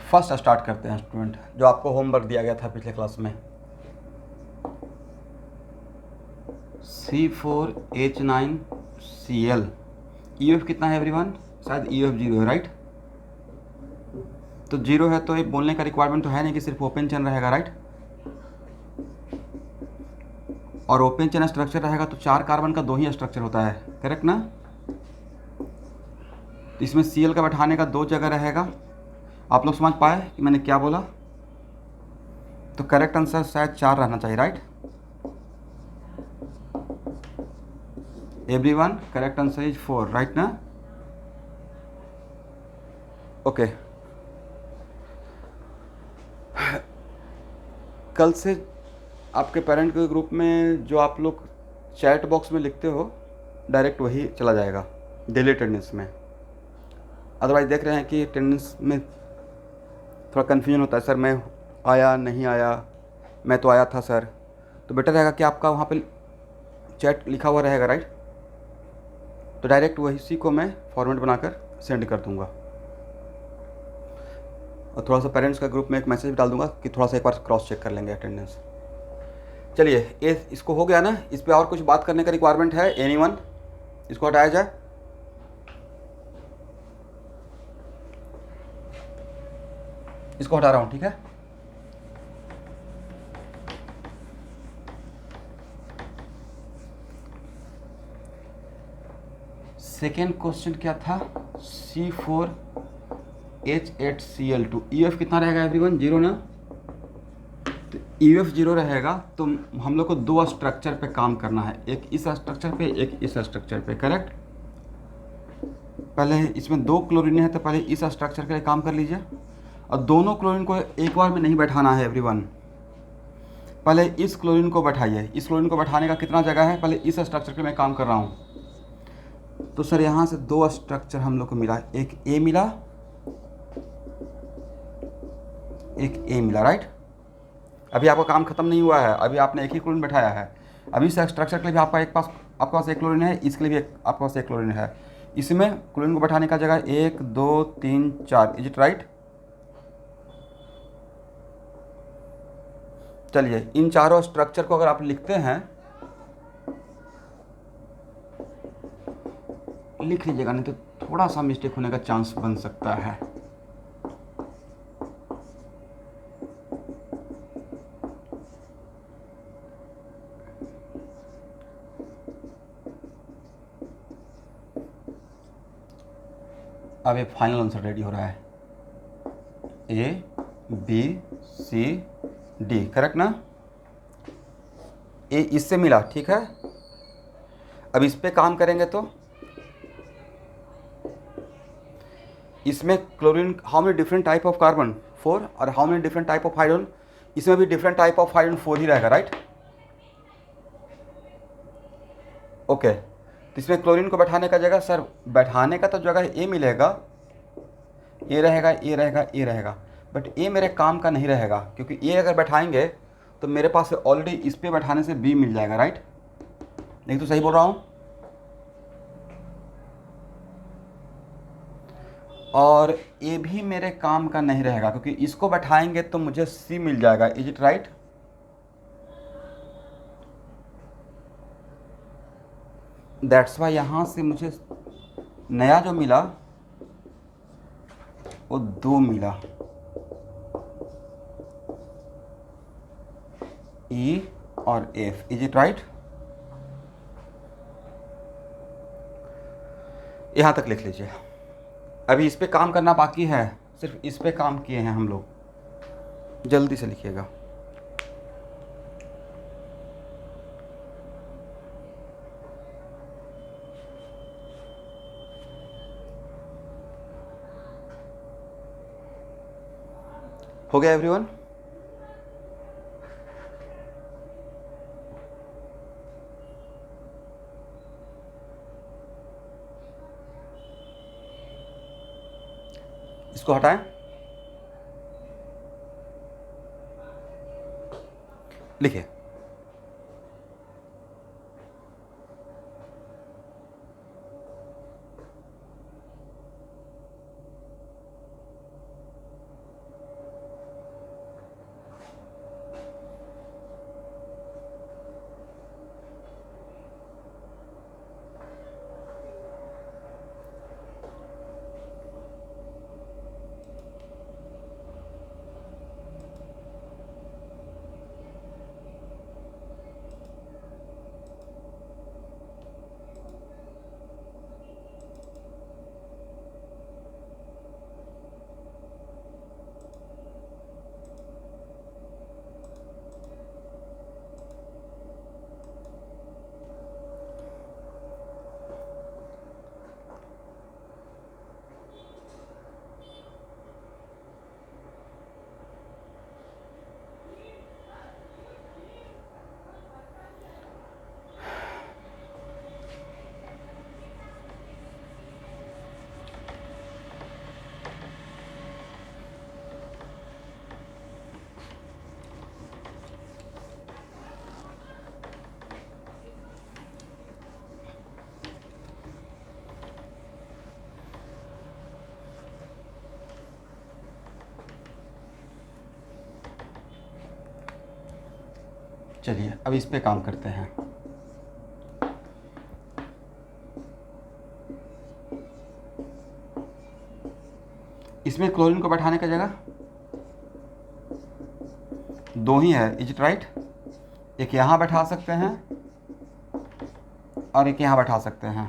First start करते हैं student, जो आपको होमवर्क दिया गया था पिछले क्लास में। C4H9Cl EF कितना है एवरीवन? शायद EF 0 है, राइट? तो 0 है तो ये बोलने का रिक्वायरमेंट तो है नहीं कि सिर्फ ओपन चेन रहेगा, राइट? और ओपन चेन स्ट्रक्चर रहेगा तो 4 कार्बन का 2 ही स्ट्रक्चर होता है, करेक्ट ना? तो इसमें Cl का बैठाने का 2 जगह रहेगा। आप लोग समझ पाए कि मैंने क्या बोला? तो करेक्ट आंसर शायद 4 रहना चाहिए, right? Everyone, correct answer is 4, right ना? ओके। कल से आपके पेरेंट के ग्रुप में जो आप लोग चैट बॉक्स में लिखते हो, डायरेक्ट वही चला जाएगा डेली अटेंडेंस में। अदरवाइज देख रहे हैं कि अटेंडेंस में थोड़ा कन्फ्यूजन होता है, सर मैं आया नहीं आया, मैं तो आया था सर। तो बेटर रहेगा कि आपका वहाँ पे चैट लिखा हुआ रहेगा, राइट? तो डायरेक्ट वही को मैं फॉर्मेट बनाकर सेंड कर दूँगा। और थोड़ा सा पेरेंट्स का ग्रुप में एक मैसेज भी डाल दूँगा कि थोड़ा सा एक बार क्रॉस चेक कर लेंगे अटेंडेंस। चलिए, ये इसको हो गया ना? इस पर और कुछ बात करने का रिक्वायरमेंट है एनीवन? इसको हटाया जाए। इसको हटा रहा हूँ, ठीक है? सेकेंड क्वेश्चन क्या था? C4H8Cl2 EF कितना रहेगा एवरीवन? 0 ना? तो EF 0 रहेगा तो हम लोग को 2 स्ट्रक्चर पे काम करना है, एक इस स्ट्रक्चर पे, एक इस स्ट्रक्चर पे, करेक्ट? पहले इसमें 2 क्लोरीन है तो पहले इस स्ट्रक्चर के लिए काम कर लीजिए। और दोनों क्लोरीन को एक बार में नहीं बैठाना है एवरीवन। पहले इस क्लोरीन को बैठाइए। इस क्लोरीन को बैठाने का कितना जगह है? पहले इस स्ट्रक्चर के मैं काम कर रहा हूँ। तो सर यहाँ से 2 स्ट्रक्चर हम लोग को मिला, एक ए मिला, एक ए मिला, राइट? अभी आपका काम खत्म नहीं हुआ है, अभी आपने एक ही क्लोरीन बैठाया है। अभी इस स्ट्रक्चर के लिए भी आपके पास एक क्लोरीन है, इसके लिए भी आपके पास एक क्लोरीन है। इसमें क्लोरीन को बैठाने का जगह 1 2 3 4, इज इट राइट? चलिए, इन चारों स्ट्रक्चर को अगर आप लिखते हैं, लिख लीजिएगा, नहीं तो थोड़ा सा मिस्टेक होने का चांस बन सकता है। अब ये फाइनल आंसर रेडी हो रहा है, ABCD, करेक्ट ना? ए इससे मिला, ठीक है? अब इस पे काम करेंगे तो इसमें chlorine, how many different type of carbon? 4। और how many different type of hydrogen? इसमें भी डिफरेंट टाइप ऑफ हाइड्रोजन 4 ही रहेगा, राइट? ओके। तो इसमें क्लोरीन को बैठाने का जगह, सर बैठाने का तो जगह ए मिलेगा, ए रहेगा, ए रहेगा, ए रहेगा, बट ए मेरे काम का नहीं रहेगा, क्योंकि ए अगर बैठाएंगे तो मेरे पास ऑलरेडी इस पे बैठाने से बी मिल जाएगा, राइट? नहीं तो सही बोल रहा हूँ? और ये भी मेरे काम का नहीं रहेगा, क्योंकि इसको बैठाएंगे तो मुझे सी मिल जाएगा, is it right? That's why यहाँ से मुझे नया जो मिला वो 2 मिला, E और F, इज इट राइट? यहाँ तक लिख लीजिए। अभी इस पे काम करना बाकी है, सिर्फ इस पे काम किए हैं हम लोग, जल्दी से लिखिएगा। हो गया एवरीवन? इसको हटाएं, लिखिए। चलिए अब इस पे काम करते हैं। इसमें क्लोरीन को बैठाने का जगह दो ही है, इज इट राइट? एक यहाँ बैठा सकते हैं और एक यहाँ बैठा सकते हैं।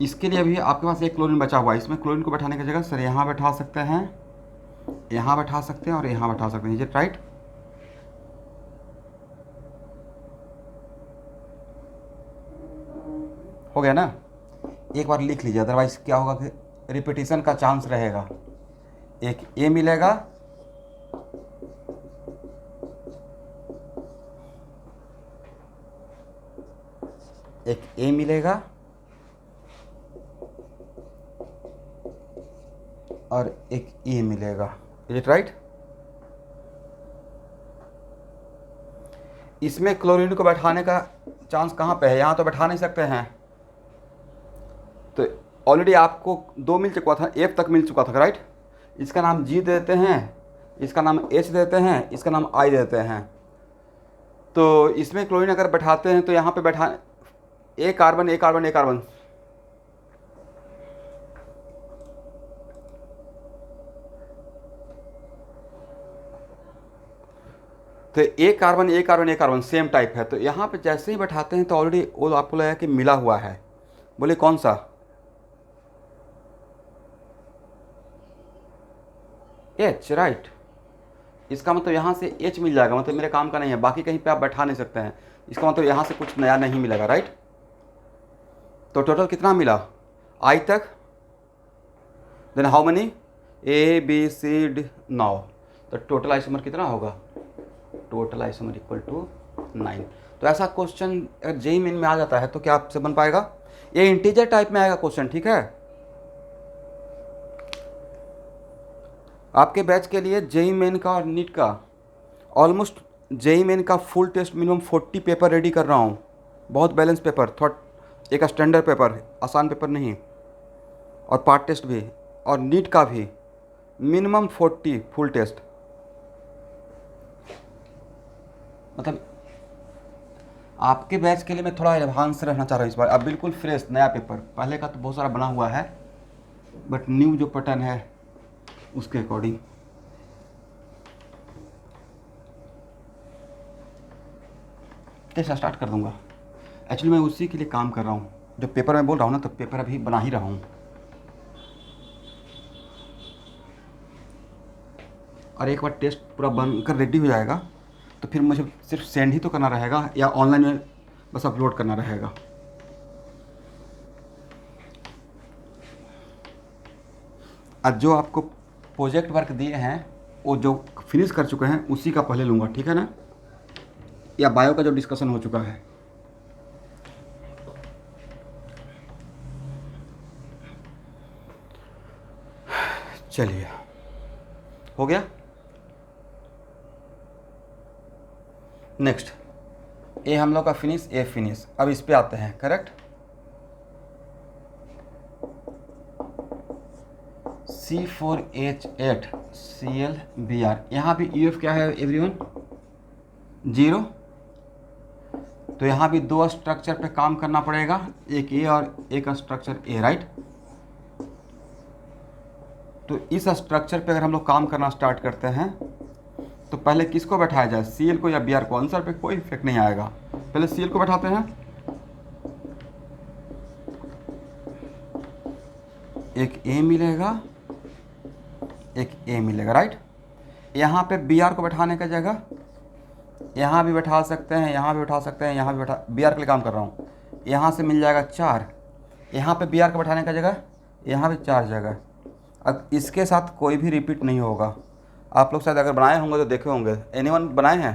इसके लिए अभी आपके पास एक क्लोरीन बचा हुआ है। इसमें क्लोरीन को बैठाने की जगह सर यहाँ बैठा सकते हैं, यहाँ बैठा सकते हैं और यहाँ बैठा सकते हैं, इज इट राइट? हो गया ना? एक बार लिख लीजिए, अदरवाइज क्या होगा कि रिपीटिशन का चांस रहेगा। एक ए मिलेगा, एक ए मिलेगा और एक ई मिलेगा, इज इट राइट? इसमें क्लोरीन को बैठाने का चांस कहाँ पे है? यहाँ तो बैठा नहीं सकते हैं। तो ऑलरेडी आपको दो मिल चुका था, एफ तक मिल चुका था, राइट? इसका नाम जी देते हैं, इसका नाम एच देते हैं, इसका नाम आई देते हैं। तो इसमें क्लोरीन अगर बैठाते हैं तो यहाँ पे बैठा ए कार्बन ए कार्बन ए कार्बन, तो एक कार्बन एक कार्बन एक कार्बन सेम टाइप है। तो यहाँ पे जैसे ही बैठाते हैं तो ऑलरेडी वो आपको लगा कि मिला हुआ है। बोले कौन सा? H, right? इसका मतलब यहाँ से एच मिल जाएगा, मतलब मेरे काम का नहीं है, बाकी कहीं पे आप बैठा नहीं सकते हैं। इसका मतलब यहाँ से कुछ नया नहीं मिलेगा, राइट? तो टोटल कितना मिला आई तक? Then how money? A B C D 9। तो टोटल आइसोमर कितना होगा? Total isomer equal to 9। तो ऐसा क्वेश्चन अगर जेईई मेन में आ जाता है तो क्या आपसे बन पाएगा? ये इंटीजर टाइप में आएगा क्वेश्चन, ठीक है? आपके बैच के लिए जेईई मेन का और नीट का ऑलमोस्ट जेईई मेन का full test minimum 40 paper ready कर रहा हूँ। बहुत बैलेंस पेपर, थोड़ा एक स्टैंडर्ड पेपर, आसान पेपर नहीं, और पार्ट टेस्ट भी, और नीट का भी मिनिमम 40 फुल टेस्ट। मतलब आपके बैच के लिए मैं थोड़ा एडवांस रहना चाह रहा हूँ इस बार। अब बिल्कुल फ्रेश नया पेपर, पहले का तो बहुत सारा बना हुआ है, बट न्यू जो पैटर्न है उसके अकॉर्डिंग। कैसे स्टार्ट कर दूंगा? एक्चुअली मैं उसी के लिए काम कर रहा हूँ। जो पेपर मैं बोल रहा हूँ ना, तो पेपर अभी बना ही रहा हूँ। और एक बार टेस्ट पूरा बनकर रेडी हो जाएगा तो फिर मुझे सिर्फ सेंड ही तो करना रहेगा, या ऑनलाइन में बस अपलोड करना रहेगा। आज जो आपको प्रोजेक्ट वर्क दिए हैं वो जो फिनिश कर चुके हैं उसी का पहले लूँगा, ठीक है ना? या बायो का जो डिस्कशन हो चुका है। चलिए, हो गया। नेक्स्ट ए हम लोग का फिनिश, ए फिनिश। अब इस पे आते हैं, करेक्ट? C4H8 ClBr। यहाँ भी EF क्या है एवरीवन? 0। तो यहाँ भी दो स्ट्रक्चर पे काम करना पड़ेगा, एक ए और एक स्ट्रक्चर ए, राइट? तो इस स्ट्रक्चर पे अगर हम लोग काम करना स्टार्ट करते हैं तो पहले किसको बैठाया जाए, Cl को या Br को? आंसर पे कोई इफेक्ट नहीं आएगा। पहले Cl को बैठाते हैं, एक A मिलेगा, एक A मिलेगा, राइट? यहाँ पे Br को बैठाने का जगह यहाँ भी बैठा सकते हैं, यहाँ भी बैठा सकते हैं, यहाँ भी बैठा, Br के लिए काम कर रहा हूँ। यहाँ से मिल जाएगा 4। यहाँ पे Br को बैठाने का जगह यहाँ भी 4 जगह। अब इसके साथ कोई भी रिपीट नहीं होगा। आप लोग शायद अगर बनाए होंगे तो देखे होंगे, एनीवन बनाए हैं?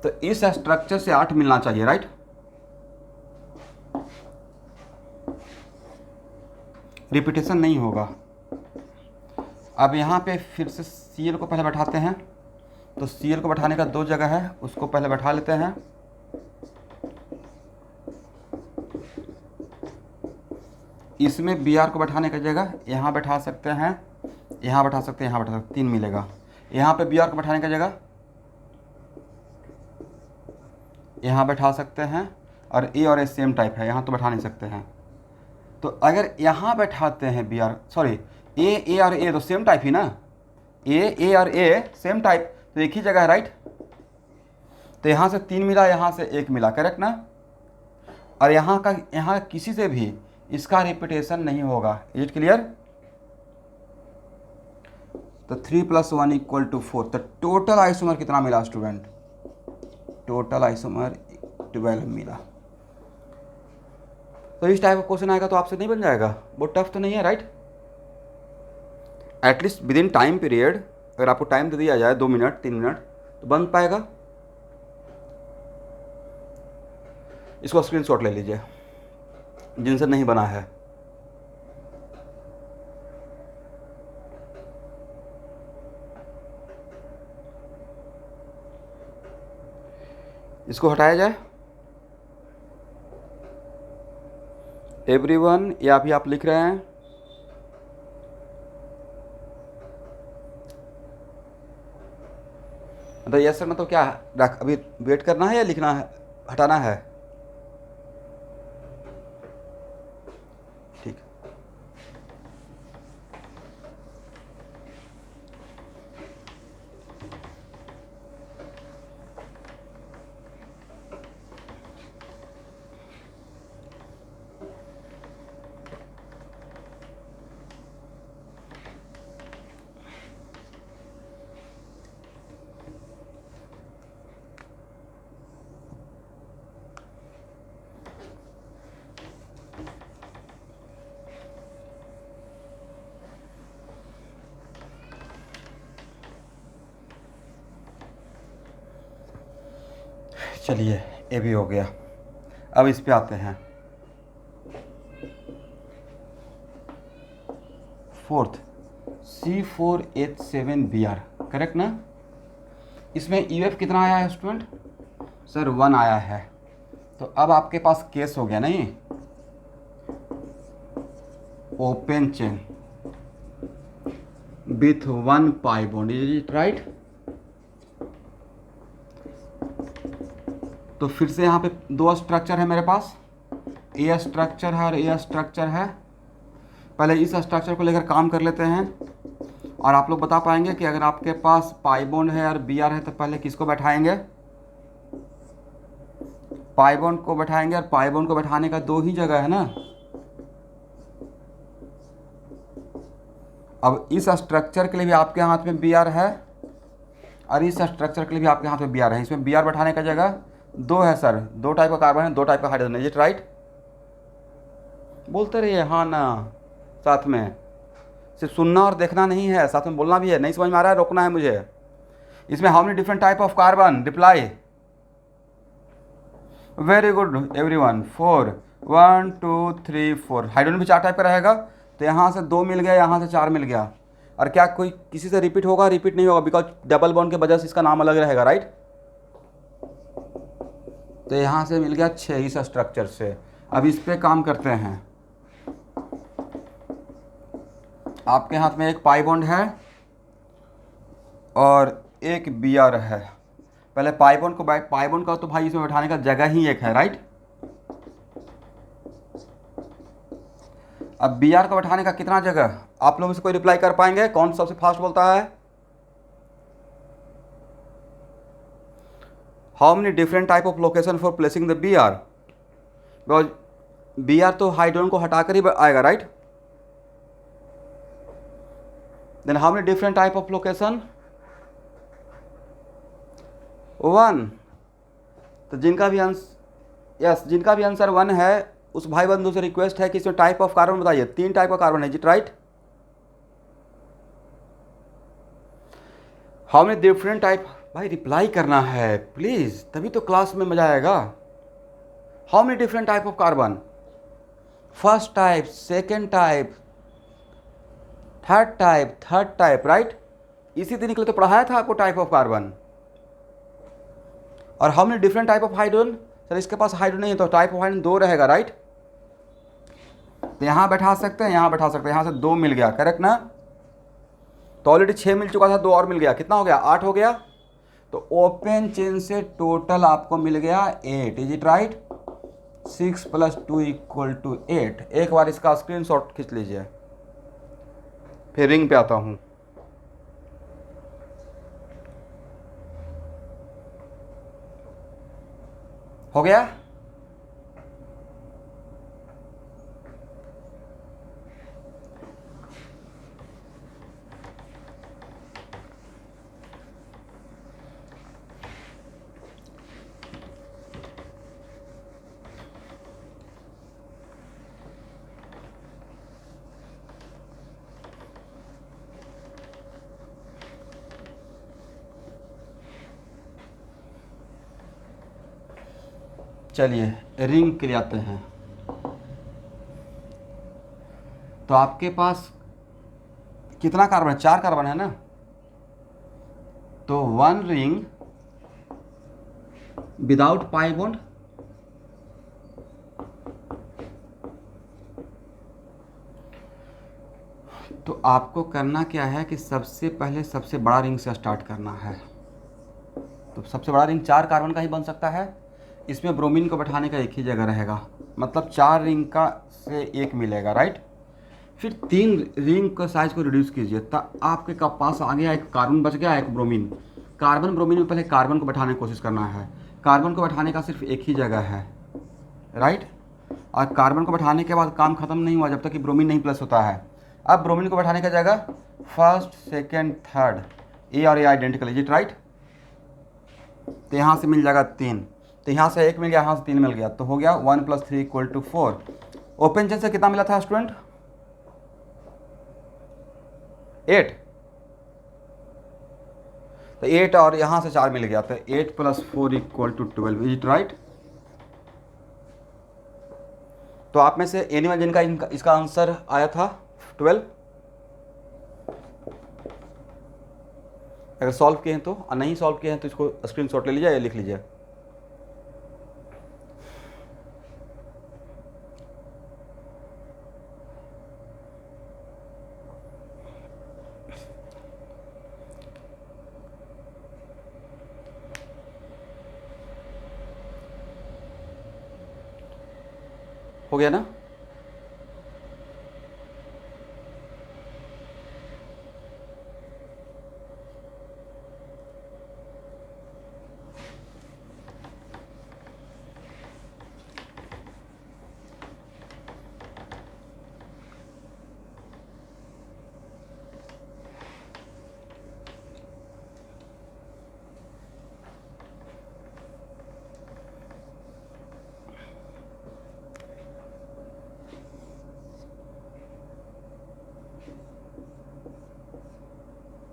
तो इस स्ट्रक्चर से 8 मिलना चाहिए, राइट? रिपीटेशन नहीं होगा। अब यहाँ पे फिर से Cl को पहले बैठाते हैं। तो Cl को बैठाने का 2 जगह है, उसको पहले बैठा लेते हैं। इसमें Br को बैठाने का जगह यहाँ बैठा सकते हैं, यहाँ बैठा सकते हैं, यहाँ बैठा सकते हैं, 3 मिलेगा। यहाँ पे बी आर को बैठाने का जगह यहाँ बैठा सकते हैं, और ए और ए सेम टाइप है, यहाँ तो बैठा नहीं सकते हैं। तो अगर यहाँ बैठाते हैं बी आर, सॉरी ए और ए तो सेम टाइप ही ना, ए और ए सेम टाइप, तो एक ही जगह है, राइट। तो यहाँ से 3 मिला, यहाँ से 1 मिला, करेक्ट ना। और यहाँ किसी से भी इसका रिपीटेशन नहीं होगा। Is it clear? तो 3 + 1 = 4। तो टोटल आइसोमर कितना मिला स्टूडेंट? टोटल आइसोमर 12 मिला। तो इस टाइप का क्वेश्चन आएगा तो आपसे नहीं बन जाएगा, बहुत टफ तो नहीं है, right. At least with in time period, अगर आपको टाइम दे दिया जाए 2 मिनट 3 मिनट तो बन पाएगा। इसको स्क्रीनशॉट ले लीजिए जिनसे नहीं बना है। इसको हटाया जाए। एवरीवन, या भी आप लिख रहे हैं? मतलब यस सर, मतलब क्या अभी वेट करना है या लिखना है, हटाना है? ठीक। चलिए, ये भी हो गया। अब इस पे आते हैं। 4th C4H7Br, करेक्ट ना। इसमें EF कितना आया है स्टूडेंट? सर 1 आया है। तो अब आपके पास केस हो गया नहीं, open chain with 1 pi bond, is it right. तो फिर से यहाँ पे 2 स्ट्रक्चर है मेरे पास, ए स्ट्रक्चर है और ए स्ट्रक्चर है। पहले इस स्ट्रक्चर को लेकर काम कर लेते हैं, और आप लोग बता पाएंगे कि अगर आपके पास पाई बॉन्ड है और बी आर है तो पहले किसको बैठाएंगे? पाई बॉन्ड को बैठाएंगे, और पाई बॉन्ड को बैठाने का 2 ही जगह है ना। अब इस स्ट्रक्चर के लिए भी आपके हाथ में बी आर है, और इस स्ट्रक्चर के लिए भी आपके हाथ में बी आर है। इसमें बी आर बैठाने का जगह 2 है सर, 2 टाइप का कार्बन है, 2 टाइप का हाइड्रोजन है, इज इट राइट? बोलते रहिए हाँ ना, साथ में सिर्फ सुनना और देखना नहीं है, साथ में बोलना भी है। नहीं समझ में आ रहा है, रोकना है मुझे। इसमें how many different type of carbon? Reply. Very good everyone. 4, 1 2 3 4। Hydrogen भी 4 टाइप का रहेगा, तो यहाँ से 2 मिल गया, यहाँ से 4 मिल गया। और क्या कोई किसी से रिपीट होगा? रिपीट नहीं होगा, बिकॉज डबल बॉन्ड के वजह से इसका नाम अलग रहेगा, राइट। तो यहाँ से मिल गया 6 इस स्ट्रक्चर से। अब इस पे काम करते हैं। आपके हाथ में एक पाई बॉन्ड है और एक बी आर है। पहले पाई बॉन्ड का तो भाई इसमें बैठाने का जगह ही एक है, राइट। अब बी आर को बैठाने का कितना जगह? आप लोग इसको रिप्लाई कर पाएंगे? कौन सबसे फास्ट बोलता है? How many different type of location for placing the B R? Because B R तो हाइड्रोजन को हटाकर ही आएगा, right. Then how many different type of location? 1। तो जिनका भी आंसर 1 है, उस भाई बंधु से रिक्वेस्ट है कि इसमें टाइप ऑफ कार्बन बताइए। 3 टाइप का कार्बन है, is it right? How many different type? भाई रिप्लाई करना है प्लीज, तभी तो क्लास में मजा आएगा। How many different type of carbon? First type, second type, third type, right. इसी दिन के लिए तो पढ़ाया था आपको टाइप ऑफ कार्बन। और how many different type of hydrogen? Sir इसके पास हाइड्रोजन नहीं है, तो टाइप ऑफ हाइड्रोजन 2 रहेगा, राइट। तो यहाँ बैठा सकते हैं, यहाँ बैठा सकते हैं, यहाँ से 2 मिल गया, करेक्ट ना। तो ऑलरेडी 6 मिल चुका था, 2 और मिल गया, कितना हो गया, 8 हो गया। तो ओपन चेन से टोटल आपको मिल गया 8, इज इट राइट। 6 + 2 = 8। एक बार इसका स्क्रीनशॉट खींच लीजिए, फिर रिंग पे आता हूँ। हो गया। चलिए रिंग के लिए आते हैं। तो आपके पास कितना कार्बन है, 4 कार्बन है ना। तो 1 रिंग विदाउट पाई बॉन्ड, तो आपको करना क्या है कि सबसे पहले सबसे बड़ा रिंग से स्टार्ट करना है। तो सबसे बड़ा रिंग 4 कार्बन का ही बन सकता है। इसमें ब्रोमीन को बैठाने का एक ही जगह रहेगा, मतलब 4 रिंग का से एक मिलेगा, राइट। फिर 3 रिंग का साइज को रिड्यूस कीजिए, तब आपके पास आ गया एक कार्बन बच गया, एक ब्रोमीन। कार्बन ब्रोमीन में पहले कार्बन को बैठाने की कोशिश करना है। कार्बन को बैठाने का सिर्फ एक ही जगह है, राइट। और कार्बन को बैठाने के बाद काम खत्म नहीं हुआ जब तक कि ब्रोमीन नहीं प्लस होता है। अब ब्रोमीन को बैठाने का जगह फर्स्ट, सेकेंड, थर्ड, ए और ए आइडेंटिकल, इज इट राइट। तो यहाँ से मिल जाएगा 3, तो यहाँ से 1 मिल गया, यहाँ से 3 मिल गया, तो हो गया 1 + 3 = 4। ओपन चेन से कितना मिला था स्टूडेंट, 8। तो 8 और यहाँ से 4 मिल गया, तो 8 + 4 = 12, इज इट राइट। तो आप में से एनिमल जिनका इसका आंसर आया था 12, अगर सॉल्व किए हैं तो, और नहीं सॉल्व किए हैं तो इसको स्क्रीनशॉट ले लीजिए या लिख लीजिए। हो गया ना।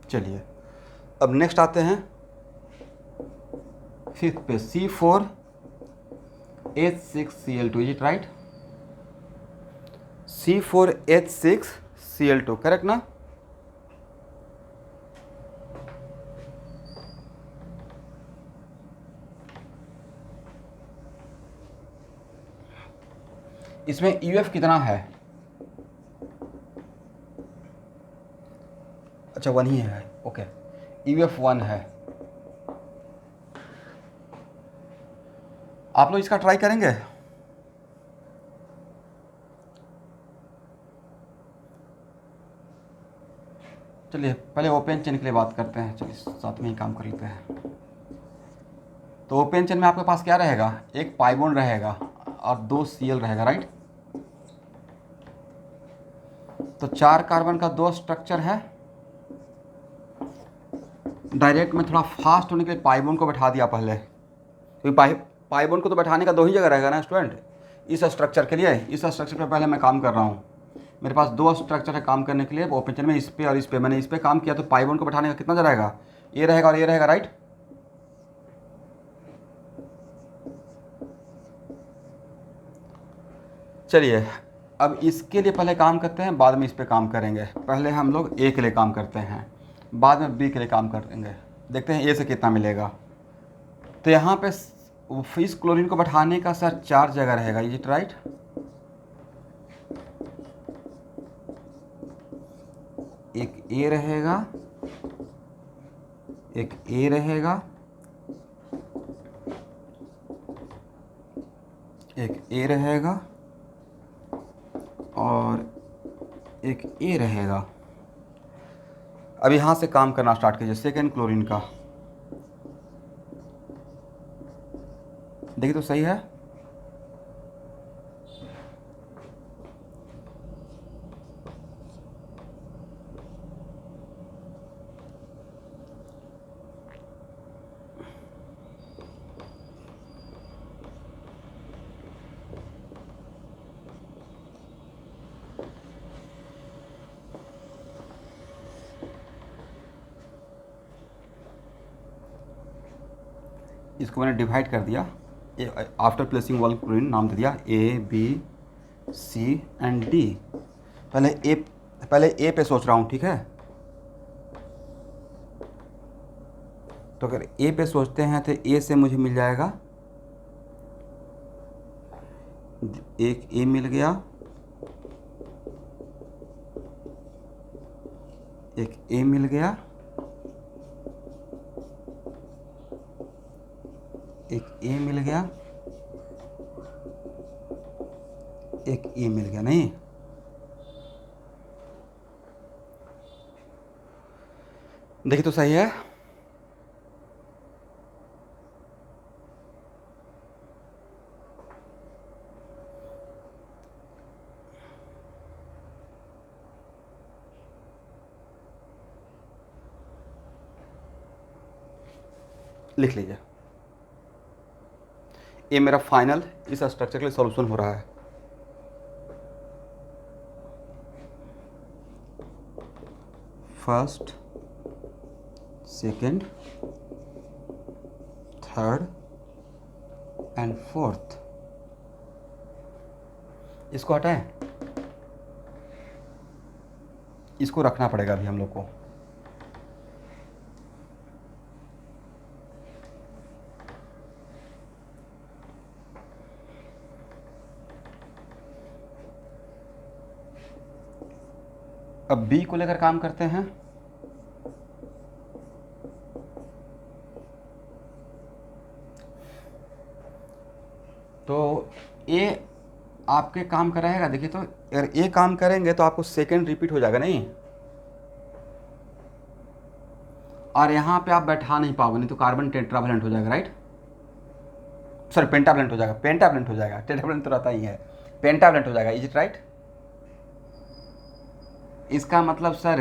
चलिए अब नेक्स्ट आते हैं 5th पे, C4H6Cl2, is it right. C4H6Cl2, correct ना। इसमें UF कितना है, अच्छा 1 ही है, ओके। UF 1 है। आप लोग इसका ट्राई करेंगे। चलिए पहले ओपन चेन के लिए बात करते हैं, चलिए साथ में ही काम कर लेते हैं। तो ओपन चेन में आपके पास क्या रहेगा, एक पाई बॉन्ड रहेगा और 2 Cl रहेगा, राइट। तो 4 कार्बन का 2 स्ट्रक्चर है। डायरेक्ट में थोड़ा फास्ट होने के लिए पाई बॉन्ड को बैठा दिया पहले, क्योंकि पाई बॉन्ड को तो बैठाने का 2 ही जगह रहेगा ना स्टूडेंट। इस स्ट्रक्चर के लिए, इस स्ट्रक्चर पे पहले मैं काम कर रहा हूँ। मेरे पास 2 स्ट्रक्चर है काम करने के लिए ओपन चेन में, इस पे और इस पे। मैंने इस पे काम किया तो पाई बॉन्ड को बैठाने का कितना जगह रहेगा, ये रहेगा और ये रहेगा, राइट। चलिए अब इसके लिए पहले काम करते हैं, बाद में इस पे काम करेंगे। पहले हम लोग A के लिए काम करते हैं, बाद में B के लिए काम करेंगे। देखते हैं A से कितना मिलेगा। तो यहाँ पे इस क्लोरीन को बैठाने का सर 4 जगह रहेगा, इज इट राइट। एक ए रहेगा, एक ए रहेगा, एक ए रहेगा और एक ए रहेगा। अब यहाँ से काम करना स्टार्ट कीजिए सेकेंड क्लोरीन का। देखिए तो सही है। इसको मैंने डिवाइड कर दिया, आफ्टर प्लेसिंग वन क्लोरीन नाम दे दिया A B C and D. पहले ए पे सोच रहा हूँ, ठीक है। तो अगर ए पे सोचते हैं तो ए से मुझे मिल जाएगा, एक ए मिल गया, एक ए मिल गया, एक ए मिल गया, एक ए मिल गया। नहीं, देखिए तो सही है। लिख लीजिए, ये मेरा फाइनल इस स्ट्रक्चर के लिए सॉल्यूशन हो रहा है। First, second, third and fourth. इसको हटाएं, इसको रखना पड़ेगा अभी हम लोग को। अब बी को लेकर काम करते हैं। तो ए आपके काम कराएगा। देखिए तो अगर ए काम करेंगे तो आपको सेकंड रिपीट हो जाएगा, नहीं, और यहाँ पे आप बैठा नहीं पाओगे, नहीं तो कार्बन टेट्रावैलेंट हो जाएगा, राइट। सॉरी, पेंटावैलेंट हो जाएगा, पेंटावैलेंट हो जाएगा, टेट्रावैलेंट तो रहता ही है, पेंटावैलेंट हो जाएगा। Is it right? इसका मतलब सर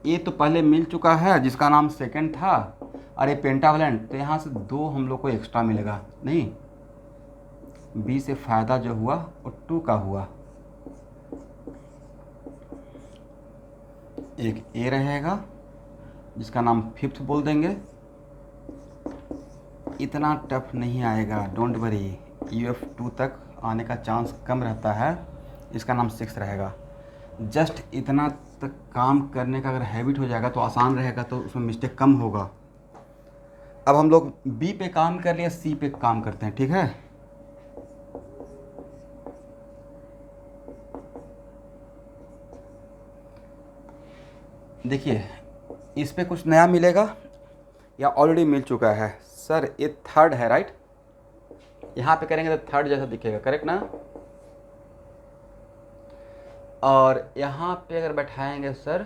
ये तो पहले मिल चुका है जिसका नाम सेकंड था, और ये पेंटावैलेंट, तो यहाँ से 2 हम लोग को एक्स्ट्रा मिलेगा। नहीं, बी से फ़ायदा जो हुआ वो 2 का हुआ। एक ए रहेगा जिसका नाम फिफ्थ बोल देंगे। इतना टफ नहीं आएगा, डोंट वरी, UF2 तक आने का चांस कम रहता है। इसका नाम 6 रहेगा। जस्ट इतना तक काम करने का अगर हैबिट हो जाएगा तो आसान रहेगा, तो उसमें मिस्टेक कम होगा। अब हम लोग बी पे काम कर लिए, सी पे काम करते हैं, ठीक है। देखिए, इस पे कुछ नया मिलेगा या ऑलरेडी मिल चुका है? सर ये थर्ड है, राइट। यहाँ पे करेंगे तो थर्ड जैसा दिखेगा, करेक्ट ना। और यहाँ पे अगर बैठाएंगे सर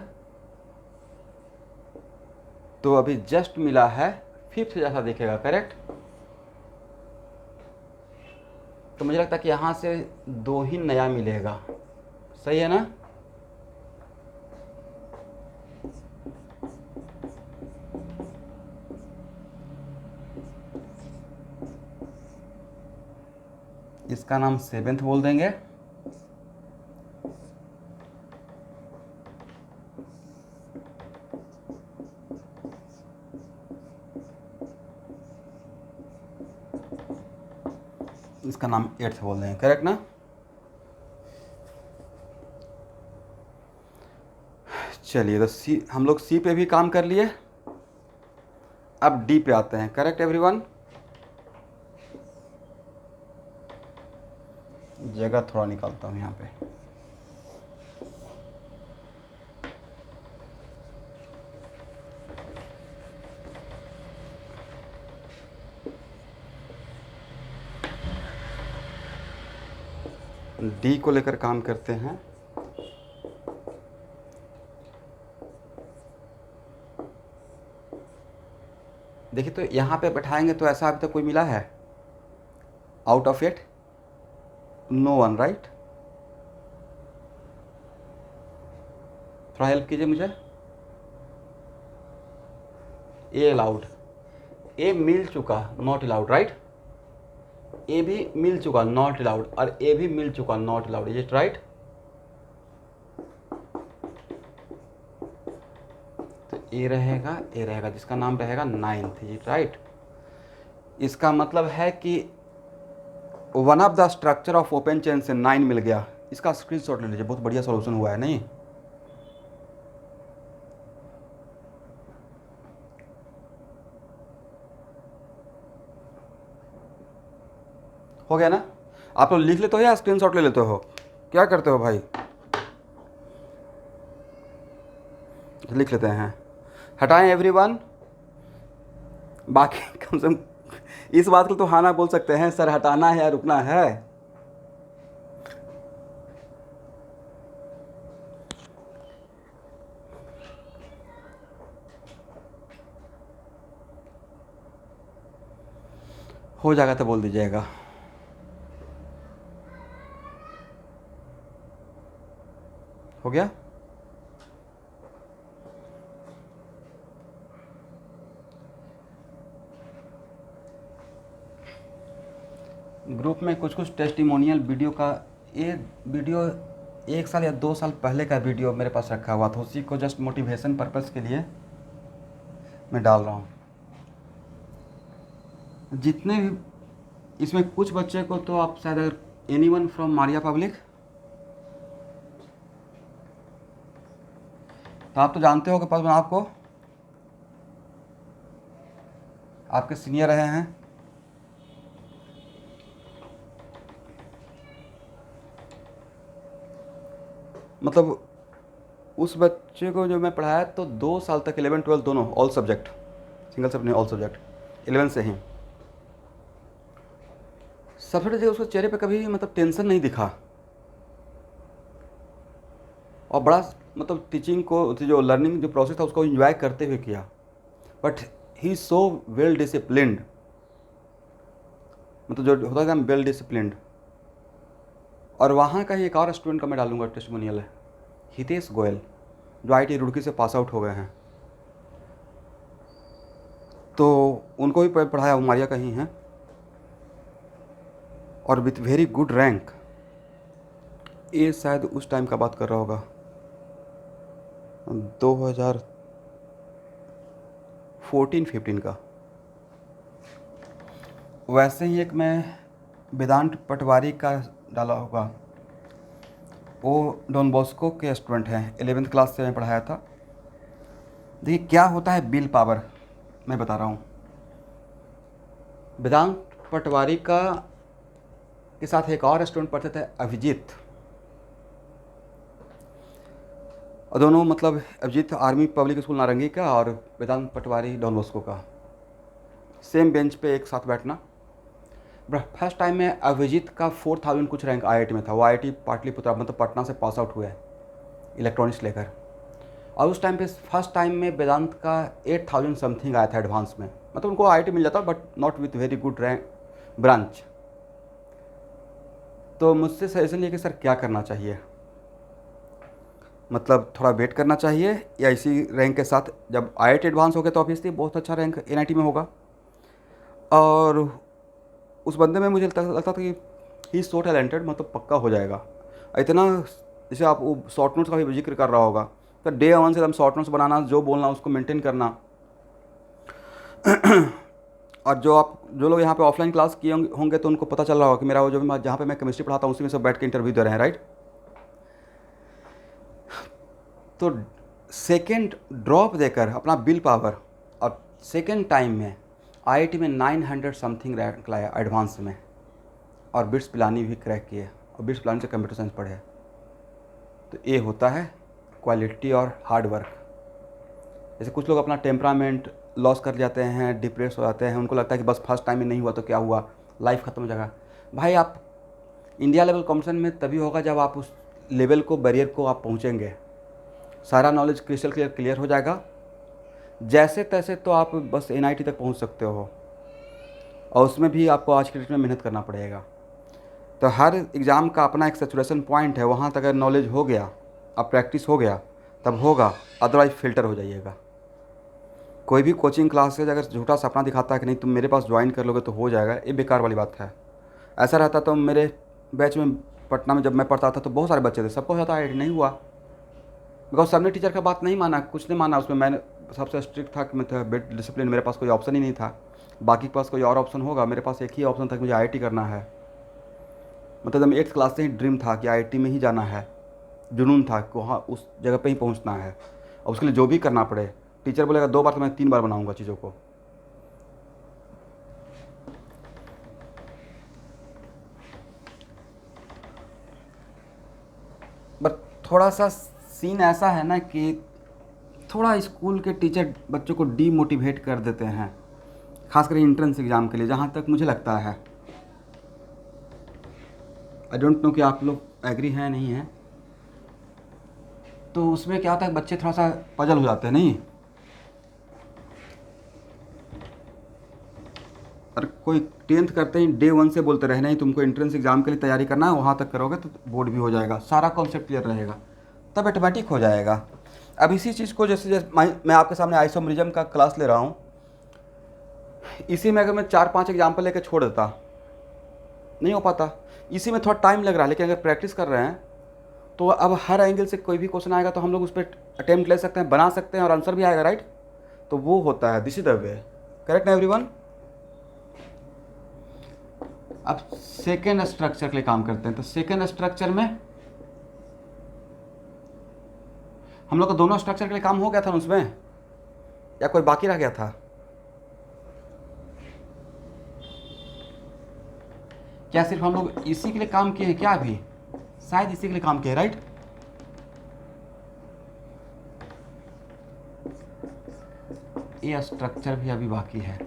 तो अभी जस्ट मिला है, फिफ्थ जैसा दिखेगा, करेक्ट। तो मुझे लगता है कि यहाँ से 2 ही नया मिलेगा, सही है ना। इसका नाम 7th बोल देंगे। इसका नाम 8th बोल देंगे, करेक्ट ना। चलिए, तो सी, हम लोग सी पे भी काम कर लिए। अब डी पे आते हैं, करेक्ट एवरीवन। जगह थोड़ा निकालता हूँ यहाँ पे। डी को लेकर काम करते हैं। देखिए तो यहाँ पे बैठाएंगे तो ऐसा अभी तक कोई मिला है? Out of 8 no one, right? थोड़ा हेल्प कीजिए मुझे। ए अलाउड, ए मिल चुका, नॉट अलाउड, राइट? ए भी मिल चुका, नॉट अलाउड, और ए भी मिल चुका, not allowed, is it right? तो ए रहेगा जिसका नाम रहेगा 9th, इज इट राइट? इसका मतलब है कि one of the structure of open chain से 9 मिल गया। इसका स्क्रीनशॉट ले लीजिए, बहुत बढ़िया सॉल्यूशन हुआ है, नहीं? हो गया ना? आप लोग लिख लेते हो या स्क्रीनशॉट ले लेते हो? क्या करते हो भाई? लिख लेते हैं। हटाएं एवरीवन। बाकी कम से कम इस बात को तो हाँ ना बोल सकते हैं, सर हटाना है या रुकना है? हो जाएगा तो बोल दीजिएगा। हो गया? ग्रुप में कुछ कुछ टेस्टिमोनियल वीडियो का, ये वीडियो 1 साल या 2 साल पहले का वीडियो मेरे पास रखा हुआ था, उसी को जस्ट मोटिवेशन पर्पज़ के लिए मैं डाल रहा हूँ। जितने भी इसमें कुछ बच्चे को तो आप शायद, अगर एनीवन फ्रॉम मारिया पब्लिक, तो आप तो जानते हो कि पद्मनाभ आपको, आपके सीनियर रहे हैं। मतलब उस बच्चे को जो मैं पढ़ाया तो 2 साल तक 11 12 दोनों ऑल सब्जेक्ट, सिंगल सब्जेक्ट नहीं ऑल सब्जेक्ट, 11 से ही। सबसे बड़ी उसके चेहरे पे कभी मतलब टेंशन नहीं दिखा, और बड़ा मतलब टीचिंग को, जो लर्निंग जो प्रोसेस था उसको एंजॉय करते हुए किया। But he so well disciplined, मतलब जो होता है वेल डिसिप्लिन्ड। और वहाँ का ही एक और स्टूडेंट का मैं डालूंगा टेस्टिमोनियल है, हितेश गोयल, जो IIT रुड़की से पास आउट हो गए हैं। तो उनको भी पढ़ाया, उमारिया का ही हैं, और विथ वेरी गुड रैंक। ये शायद उस टाइम का बात कर रहा होगा, 2014-15 का। वैसे ही एक मैं वेदांत पटवारी का डाला होगा, वो डॉन बॉस्को के स्टूडेंट हैं, 11th क्लास से मैं पढ़ाया था। देखिए क्या होता है बिल पावर, मैं बता रहा हूँ। वेदांत पटवारी का के साथ एक और स्टूडेंट पढ़ते थे, अभिजीत, और दोनों मतलब अभिजीत आर्मी पब्लिक स्कूल नारंगी का, और वेदांत पटवारी डॉन बॉस्को का। सेम बेंच पे एक साथ बैठना। फर्स्ट टाइम में अभिजीत का 4000 कुछ रैंक IIT में था, वो IIT पाटलिपुत्र मतलब पटना से पास आउट हुए इलेक्ट्रॉनिक्स लेकर। और उस टाइम पे फर्स्ट टाइम में वेदांत का 8000 समथिंग आया था एडवांस में, मतलब उनको IIT मिल जाता but not with very good rank branch. तो मुझसे सजेशन लिए कि सर क्या करना चाहिए, मतलब थोड़ा वेट करना चाहिए या इसी रैंक के साथ, जब IIT एडवांस हो गया तो ऑब्वियसली बहुत अच्छा रैंक NIT में होगा। और उस बंदे में मुझे लगता था कि ही सो टैलेंटेड, मतलब पक्का हो जाएगा। इतना जैसे आप वो शॉर्ट नोट्स का भी जिक्र कर रहा होगा, तो डे 1 से एकदम शॉर्ट नोट्स बनाना, जो बोलना उसको मेंटेन करना। और जो लोग यहाँ पे ऑफलाइन क्लास किए होंगे तो उनको पता चल रहा होगा कि मेरा वो जो जहाँ पे मैं केमिस्ट्री पढ़ाता हूँ उसी में सब बैठ के इंटरव्यू दे रहे हैं, राइट? तो सेकेंड ड्रॉप देकर अपना बिल पावर, और सेकेंड टाइम में IIT में 900 समथिंग रैंक लाया एडवांस में, और बिट्स पिलानी भी क्रैक किए, और बिट्स पिलानी से कंप्यूटर साइंस पढ़े। तो ये होता है क्वालिटी और हार्ड वर्क। जैसे कुछ लोग अपना टेम्परामेंट लॉस कर जाते हैं, डिप्रेस हो जाते हैं, उनको लगता है कि बस फर्स्ट टाइम में नहीं हुआ तो क्या हुआ, लाइफ ख़त्म हो जाएगा। भाई आप इंडिया लेवल कॉम्पिटिशन में तभी होगा जब आप उस लेवल को, बैरियर को आप पहुँचेंगे, सारा नॉलेज क्रिस्टल क्लियर हो जाएगा। जैसे तैसे तो आप बस NIT तक पहुँच सकते हो, और उसमें भी आपको आज के डेट में मेहनत करना पड़ेगा। तो हर एग्ज़ाम का अपना एक सैचुरेशन पॉइंट है, वहाँ तक अगर नॉलेज हो गया, अब प्रैक्टिस हो गया तब होगा, अदरवाइज फ़िल्टर हो जाइएगा। कोई भी कोचिंग क्लासेज अगर झूठा सपना दिखाता है कि नहीं तुम मेरे पास ज्वाइन कर लोगे तो हो जाएगा, ये बेकार वाली बात है। ऐसा रहता तो मेरे बैच में पटना में जब मैं पढ़ता था तो बहुत सारे बच्चे थे, सबको होता IIT नहीं हुआ, बिकॉज सबने टीचर का बात नहीं माना, कुछ नहीं माना। उसमें मैंने सबसे स्ट्रिक्ट था कि मैं था बेट डिसिप्लिन, मेरे पास कोई ऑप्शन ही नहीं था। बाकी के पास कोई और ऑप्शन होगा, मेरे पास एक ही ऑप्शन था कि मुझे IIT करना है। मतलब जब 8th क्लास से ही ड्रीम था कि IIT में ही जाना है, जुनून था कि वहाँ उस जगह पे ही पहुँचना है, और उसके लिए जो भी करना पड़े। टीचर बोलेगा 2 बार तो मैं 3 बार बनाऊँगा चीज़ों को। बट थोड़ा सा सीन ऐसा है ना कि थोड़ा स्कूल के टीचर बच्चों को डीमोटिवेट कर देते हैं, खासकर एंट्रेंस एग्ज़ाम के लिए, जहाँ तक मुझे लगता है। आई डोंट नो कि आप लोग एग्री हैं नहीं हैं। तो उसमें क्या होता है, बच्चे थोड़ा सा पजल हो जाते हैं नहीं। और कोई 10th करते ही डे 1 से बोलते रहे नहीं तुमको एंट्रेंस एग्ज़ाम के लिए तैयारी करना है, वहाँ तक करोगे तो बोर्ड भी हो जाएगा, सारा कॉन्सेप्ट क्लियर रहेगा, तब ऑटोमेटिक हो जाएगा। अब इसी चीज़ को जैसे जैसे मैं आपके सामने आइसोमेरिज्म का क्लास ले रहा हूँ, इसी में अगर मैं 4-5 एग्जाम्पल लेकर छोड़ देता नहीं हो पाता। इसी में थोड़ा टाइम लग रहा है, लेकिन अगर प्रैक्टिस कर रहे हैं तो अब हर एंगल से कोई भी क्वेश्चन आएगा तो हम लोग उस पर अटेम्प्ट ले सकते हैं, बना सकते हैं, और आंसर भी आएगा, राइट। तो वो होता है, this is the way, correct ना एवरीवन। अब सेकेंड स्ट्रक्चर के लिए काम करते हैं। तो सेकेंड स्ट्रक्चर में हम लोग का दोनों स्ट्रक्चर के लिए काम हो गया था उसमें, या कोई बाकी रह गया था? क्या सिर्फ हम लोग इसी के लिए काम किए हैं क्या? अभी शायद इसी के लिए काम किए, राइट। ये स्ट्रक्चर भी अभी बाकी है।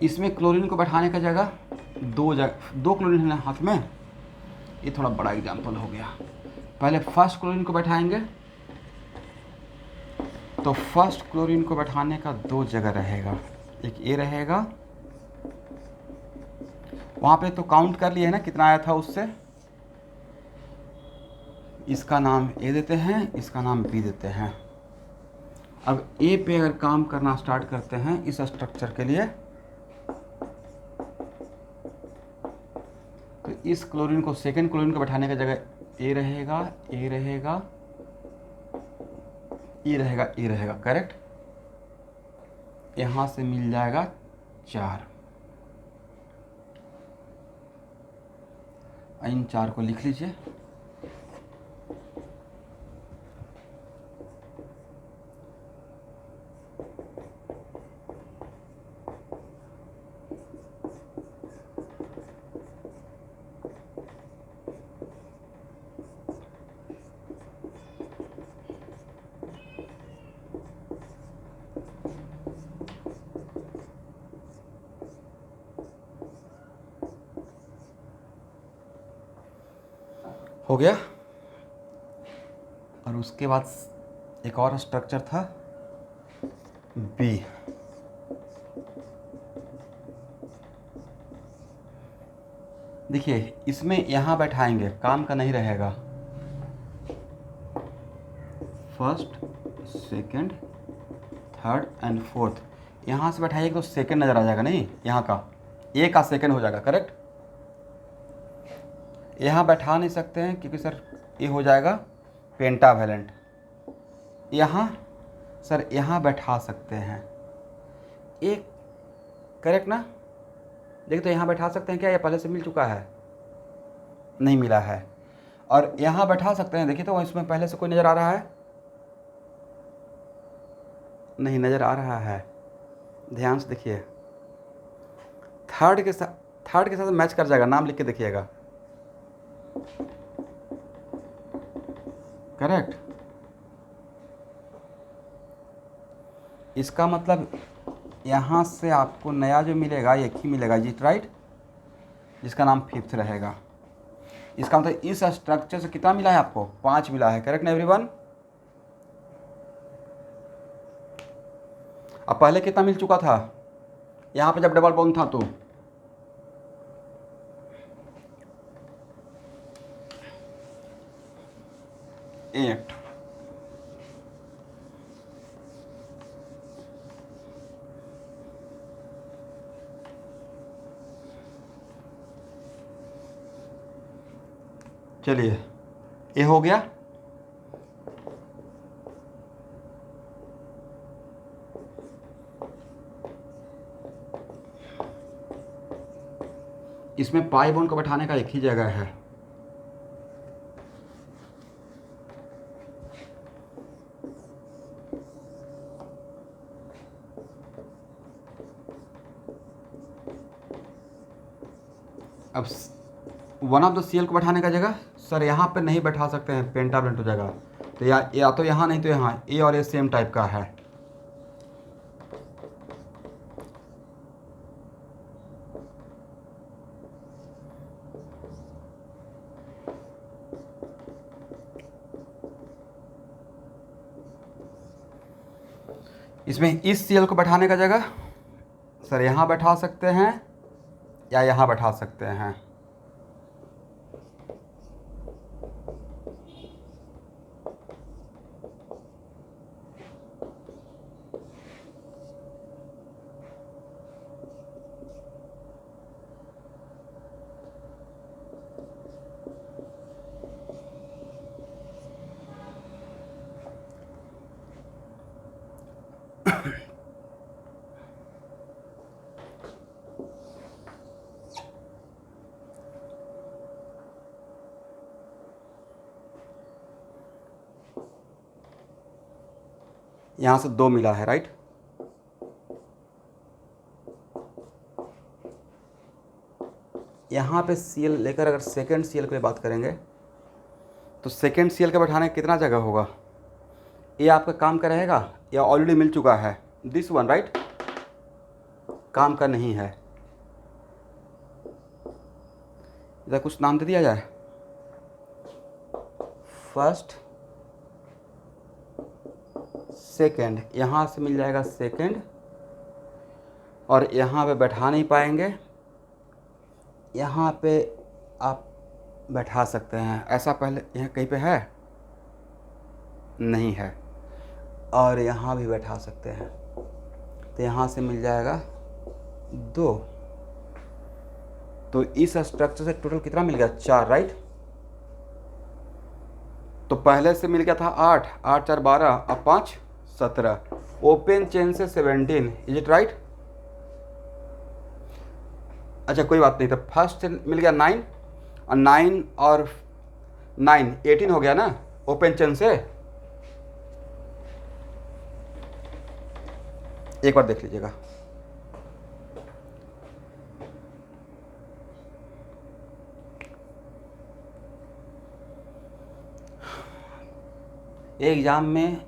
इसमें क्लोरीन को बैठाने का जगह दो क्लोरीन है हाथ में। ये थोड़ा बड़ा एग्जाम्पल हो गया। पहले फर्स्ट क्लोरीन को बैठाएंगे, तो फर्स्ट क्लोरीन को बैठाने का 2 जगह रहेगा, एक ये रहेगा, वहाँ पे तो काउंट कर लिए है ना कितना आया था उससे। इसका नाम ए देते हैं, इसका नाम बी देते हैं। अब ए पे अगर काम करना स्टार्ट करते हैं इस स्ट्रक्चर के लिए, तो इस क्लोरीन को, सेकेंड क्लोरीन को बैठाने का जगह ए रहेगा, ए रहेगा, ए रहेगा, ए रहेगा, करेक्ट। यहाँ से मिल जाएगा 4। इन 4 को लिख लीजिए। हो गया। और उसके बाद एक और स्ट्रक्चर था बी। देखिए इसमें यहाँ बैठाएंगे, काम का नहीं रहेगा। First, second, third and fourth, यहाँ से बैठाइएगा तो सेकंड नज़र आ जाएगा, नहीं यहाँ का ए का सेकंड हो जाएगा, करेक्ट। यहाँ बैठा नहीं सकते हैं क्योंकि सर ये हो जाएगा पेंटावैलेंट। यहाँ सर यहाँ बैठा सकते हैं, एक, करेक्ट ना। देखिए तो यहाँ बैठा सकते हैं क्या, या पहले से मिल चुका है? नहीं मिला है। और यहाँ बैठा सकते हैं, देखिए तो इसमें पहले से कोई नज़र आ रहा है? नहीं नज़र आ रहा है। ध्यान से देखिए, थर्ड के साथ मैच कर जाएगा, नाम लिख के देखिएगा, करेक्ट। इसका मतलब यहाँ से आपको नया जो मिलेगा एक ही मिलेगा, जी राइट, जिसका नाम 5th रहेगा। इसका मतलब इस स्ट्रक्चर से कितना मिला है आपको? 5 मिला है। करेक्ट ना एवरीवन? अब पहले कितना मिल चुका था यहाँ पे जब डबल बॉन्ड था? तो 8। चलिए ये हो गया। इसमें पाई बॉन्ड को बैठाने का एक ही जगह है। अब वन ऑफ द सीएल को बैठाने का जगह सर यहाँ पे नहीं बैठा सकते हैं, पेंटाब्लेंट हो जाएगा। तो या तो यहाँ नहीं तो यहाँ, ए और ए सेम टाइप का है। इसमें इस सीएल को बैठाने का जगह सर यहाँ बैठा सकते हैं या यहाँ बैठा सकते हैं। यहाँ से 2 मिला है, राइट? यहाँ पे सीएल लेकर अगर सेकंड सीएल की बात करेंगे तो सेकंड सीएल के बैठाने का कितना जगह होगा? ये आपका काम का रहेगा या ऑलरेडी मिल चुका है? This one, right? काम का नहीं है। इधर कुछ नाम दे दिया जाए। फर्स्ट सेकंड, यहाँ से मिल जाएगा सेकंड, और यहाँ पे बैठा नहीं पाएंगे, यहाँ पे आप बैठा सकते हैं। ऐसा पहले यहाँ कहीं पे है? नहीं है। और यहाँ भी बैठा सकते हैं, तो यहाँ से मिल जाएगा 2। तो इस स्ट्रक्चर से टोटल कितना मिल गया? 4, राइट? तो पहले से मिल गया था 8, 8 4 12, अब 5 17। ओपन चेन से 17, इज इट राइट? अच्छा कोई बात नहीं। तो फर्स्ट मिल गया 9, और 9 और 9 18 हो गया ना ओपन चेन से। एक बार देख लीजिएगा। एग्जाम में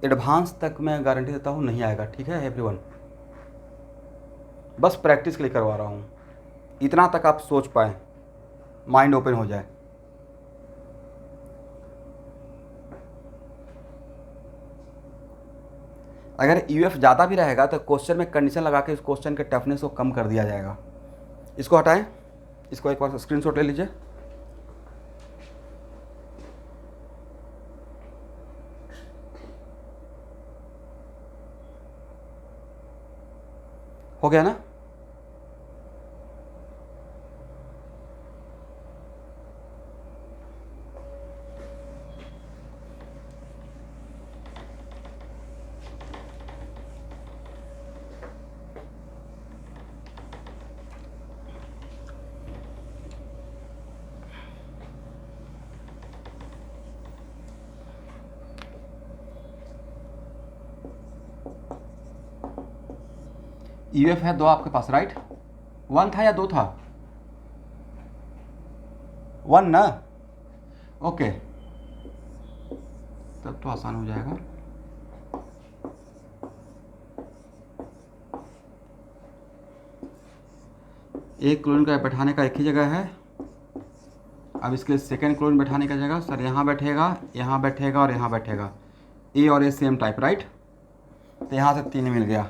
एडवांस तक मैं गारंटी देता हूँ नहीं आएगा, ठीक है एवरीवन? बस प्रैक्टिस के लिए करवा रहा हूँ, इतना तक आप सोच पाए, माइंड ओपन हो जाए। अगर यूएफ ज़्यादा भी रहेगा तो क्वेश्चन में कंडीशन लगा के इस क्वेश्चन के टफनेस को कम कर दिया जाएगा। इसको हटाएं, इसको एक बार स्क्रीनशॉट ले लीजिए। हो गया ना? यूएफ है 2 आपके पास, राइट? 1 था या 2 था? 1 ना? ओके, तब तो आसान हो जाएगा। एक क्लोरीन का बैठाने का एक ही जगह है, अब इसके लिए सेकेंड क्लोरीन बैठाने का जगह सर यहाँ बैठेगा, यहाँ बैठेगा और यहाँ बैठेगा। ए और ए सेम टाइप, राइट। तो यहाँ से 3 मिल गया।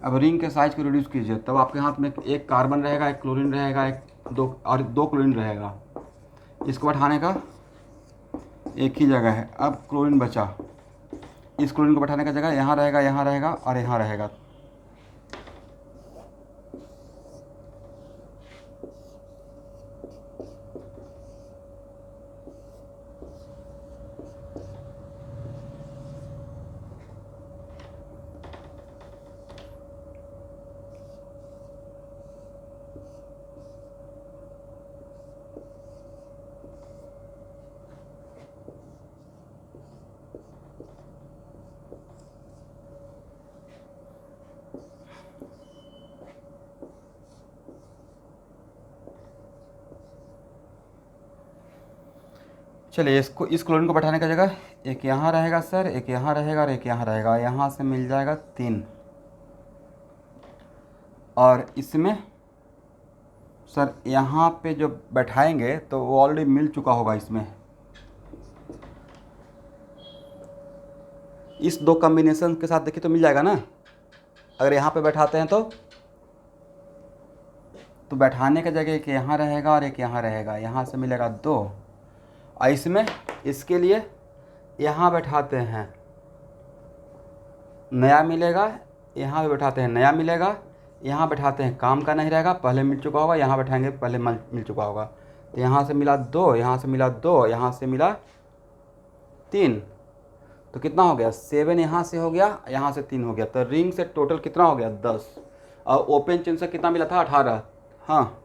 अब रिंग के साइज को रिड्यूस कीजिए, तब आपके हाथ में एक कार्बन रहेगा, एक क्लोरीन रहेगा, दो क्लोरीन रहेगा। इसको बैठाने का एक ही जगह है। अब क्लोरीन बचा, इस क्लोरीन को बैठाने का जगह यहाँ रहेगा, यहाँ रहेगा और यहाँ रहेगा। चलिए इसको, इस क्लोरीन को बैठाने का जगह एक यहाँ रहेगा सर, एक यहाँ रहेगा और एक यहाँ रहेगा। यहाँ से मिल जाएगा 3। और इसमें सर यहाँ पे जो बैठाएंगे तो वो ऑलरेडी मिल चुका होगा इसमें। इस दो कॉम्बिनेशन के साथ देखिए तो मिल जाएगा ना। अगर यहाँ पे बैठाते हैं तो बैठाने का जगह एक यहाँ रहेगा और एक यहाँ रहेगा। यहाँ से मिलेगा 2। और इसमें इसके लिए यहाँ बैठाते हैं, नया मिलेगा। यहाँ पे बैठाते हैं, नया मिलेगा। यहाँ बैठाते हैं, काम का नहीं रहेगा, पहले मिल चुका होगा। यहाँ बैठाएंगे, पहले मिल चुका होगा। तो यहाँ से मिला 2, यहाँ से मिला 2, यहाँ से मिला 3। तो कितना हो गया? 7 यहाँ से हो गया, यहाँ से 3 हो गया। तो रिंग से टोटल कितना हो गया? 10। और ओपन चेन से कितना मिला था? 18। हाँ,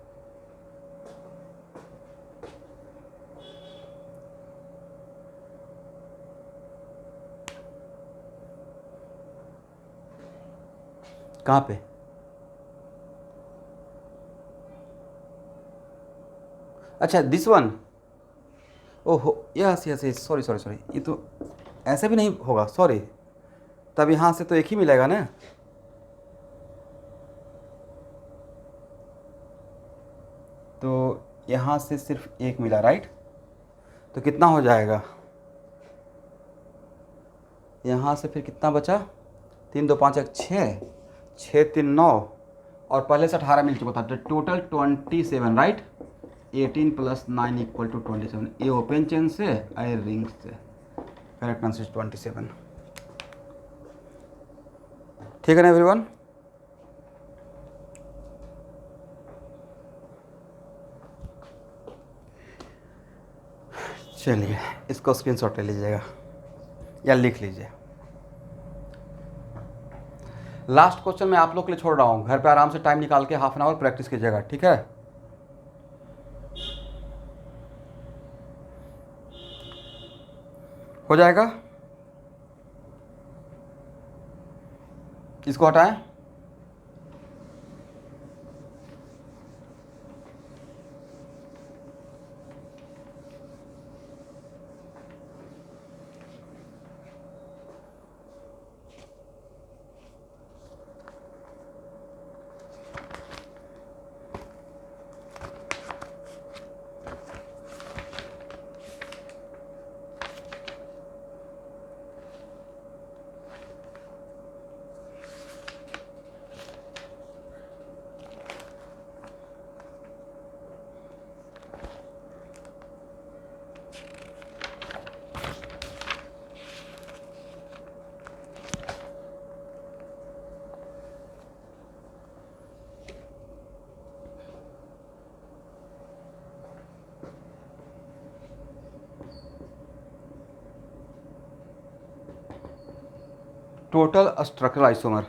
कहाँ पे? अच्छा, दिस वन। ओहो, yes yes yes, sorry sorry sorry, ये तो ऐसे भी नहीं होगा, सॉरी। तब यहाँ से तो एक ही मिलेगा ना। तो यहाँ से सिर्फ एक मिला, राइट। तो कितना हो जाएगा? यहाँ से फिर कितना बचा? 3 2 5 1 6, 6 3 9, और पहले से 18 मिल चुका था। तो टोटल 27, राइट। 18 + 9 = 27। ये ओपन चेन से, आई रिंग से। Correct answer 27। ठीक है ना एवरीवन? चलिए इसको स्क्रीनशॉट ले लीजिएगा या लिख लीजिए। लास्ट क्वेश्चन मैं आप लोग के लिए छोड़ रहा हूँ, घर पे आराम से टाइम निकाल के हाफ एन आवर प्रैक्टिस कीजिएगा, ठीक है? हो जाएगा। इसको हटाएं। Total structural isomer.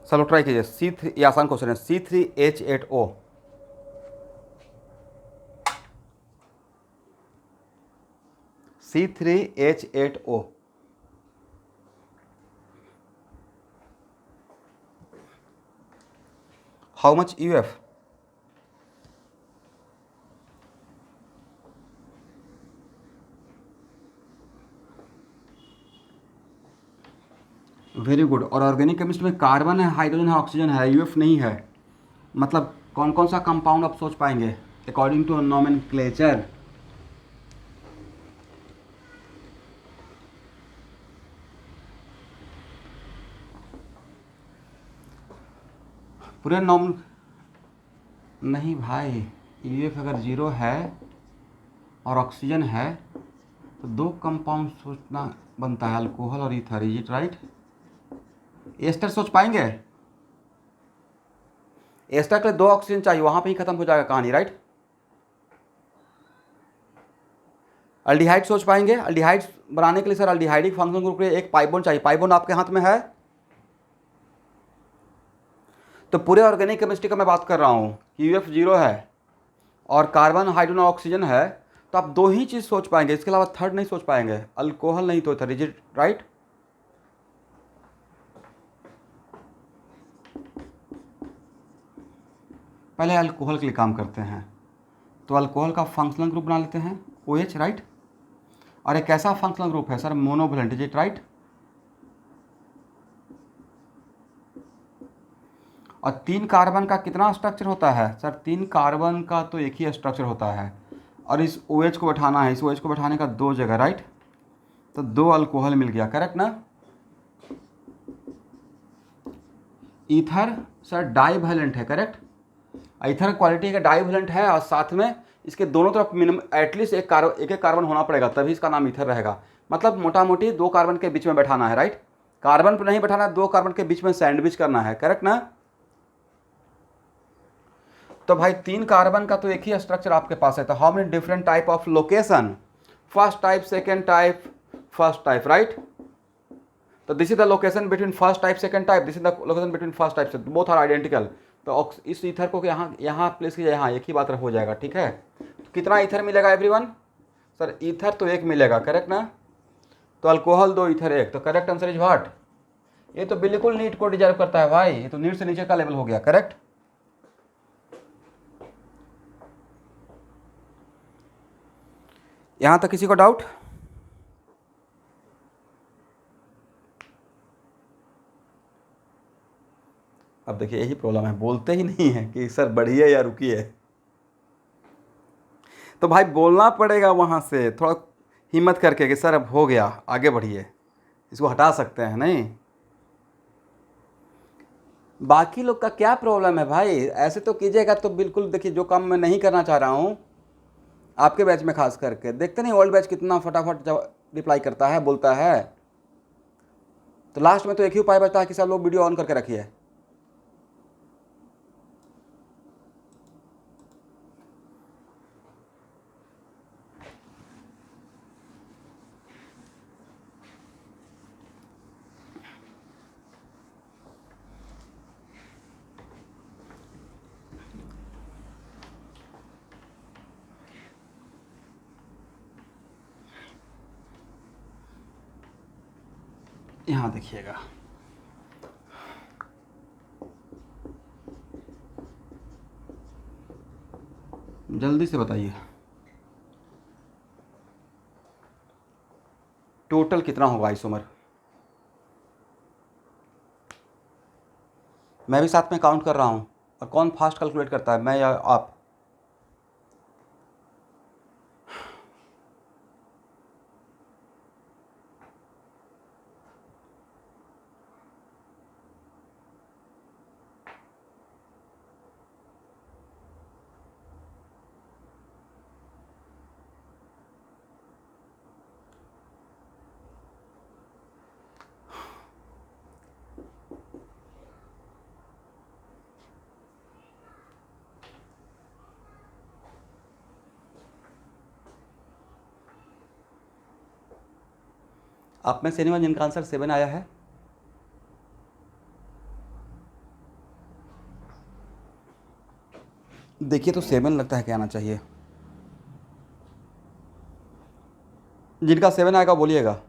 चलो ट्राई कीजिए। C3, ये आसान क्वेश्चन है। C3H8O, C3H8O, how much UF? Very good. और ऑर्गेनिक केमिस्ट्री में कार्बन है, हाइड्रोजन है, ऑक्सीजन है, UF नहीं है। मतलब कौन कौन सा कंपाउंड आप सोच पाएंगे? According to nomenclature. पूरे नॉम नहीं भाई, यूएफ अगर जीरो है और ऑक्सीजन है तो दो कंपाउंड सोचना बनता है, अल्कोहल और ether. Is it right? Ester सोच पाएंगे? एस्टर के लिए दो ऑक्सीजन चाहिए, वहां पे ही खत्म हो जाएगा कहानी, राइट? अल्डिहाइड सोच पाएंगे? अल्डिहाइड बनाने के लिए सर अल्डिहाइडिक फंक्शन ग्रुप के लिए एक पाइबोन चाहिए। पाइबोन आपके हाथ में है? तो पूरे ऑर्गेनिक केमिस्ट्री का मैं बात कर रहा हूँ, यूएफ जीरो है और कार्बन हाइड्रोजन ऑक्सीजन है, तो आप दो ही चीज़ सोच पाएंगे, इसके अलावा थर्ड नहीं सोच पाएंगे। अल्कोहल नहीं तो इथर। Is it right? पहले अल्कोहल के लिए काम करते हैं, तो अल्कोहल का फंक्शनल ग्रुप बना लेते हैं OH, राइट? और एक कैसा फंक्शनल ग्रुप है sir? Monovalent. Is it right? और 3 कार्बन का कितना स्ट्रक्चर होता है सर? 3 कार्बन का तो एक ही स्ट्रक्चर होता है, और इस OH को बैठाना है, इस OH को बैठाने का 2 जगह, राइट? तो 2 अल्कोहल मिल गया, करेक्ट ना? ईथर सर डाईवैलेंट है, करेक्ट? ईथर क्वालिटी का डाईवैलेंट है, और साथ में इसके दोनों तरफ मिनिमम एटलीस्ट एक कार्बन होना पड़ेगा, तभी इसका नाम ईथर रहेगा। मतलब मोटा मोटी 2 कार्बन के बीच में बैठाना है, राइट? कार्बन पर नहीं बैठाना है, 2 कार्बन के बीच में सैंडविच करना है, करेक्ट ना? तो भाई 3 कार्बन का तो एक ही स्ट्रक्चर आपके पास है, तो how many different type of location? First type, second type, first type, right? तो this is the location between first type second type, this is the location between first type, so both are identical. तो इस ether को यहाँ place कीजिए, यहाँ एक ही बात हो जाएगा, ठीक है? तो कितना ईथर मिलेगा एवरीवन? सर ईथर तो एक मिलेगा, करेक्ट ना? तो अल्कोहल 2, ईथर 1, तो करेक्ट आंसर इज व्हाट? ये तो बिल्कुल नीट को डिजर्व करता है भाई, ये तो नीट से नीचे का लेवल हो गया, करेक्ट? यहाँ तक किसी को डाउट? अब देखिए यही प्रॉब्लम है, बोलते ही नहीं है कि सर बढ़िए या रुकिए। तो भाई बोलना पड़ेगा वहाँ से थोड़ा हिम्मत करके कि सर अब हो गया, आगे बढ़िए, इसको हटा सकते हैं, नहीं? बाकी लोग का क्या प्रॉब्लम है भाई? ऐसे तो कीजिएगा तो बिल्कुल। देखिए जो काम मैं नहीं करना चाह रहा हूँ, आपके बैच में खास करके देखते नहीं ओल्ड बैच कितना फटाफट रिप्लाई करता है, बोलता है। तो लास्ट में तो एक ही उपाय बचता है कि सब लोग वीडियो ऑन करके रखिए। यहाँ देखिएगा, जल्दी से बताइए टोटल कितना होगा आइसोमर? मैं भी साथ में काउंट कर रहा हूँ। और कौन फास्ट कैलकुलेट करता है, मैं या आप? आप में से anyone जिनका आंसर 7 आया है? देखिए तो 7 लगता है, क्या आना चाहिए? जिनका 7 आएगा बोलिएगा।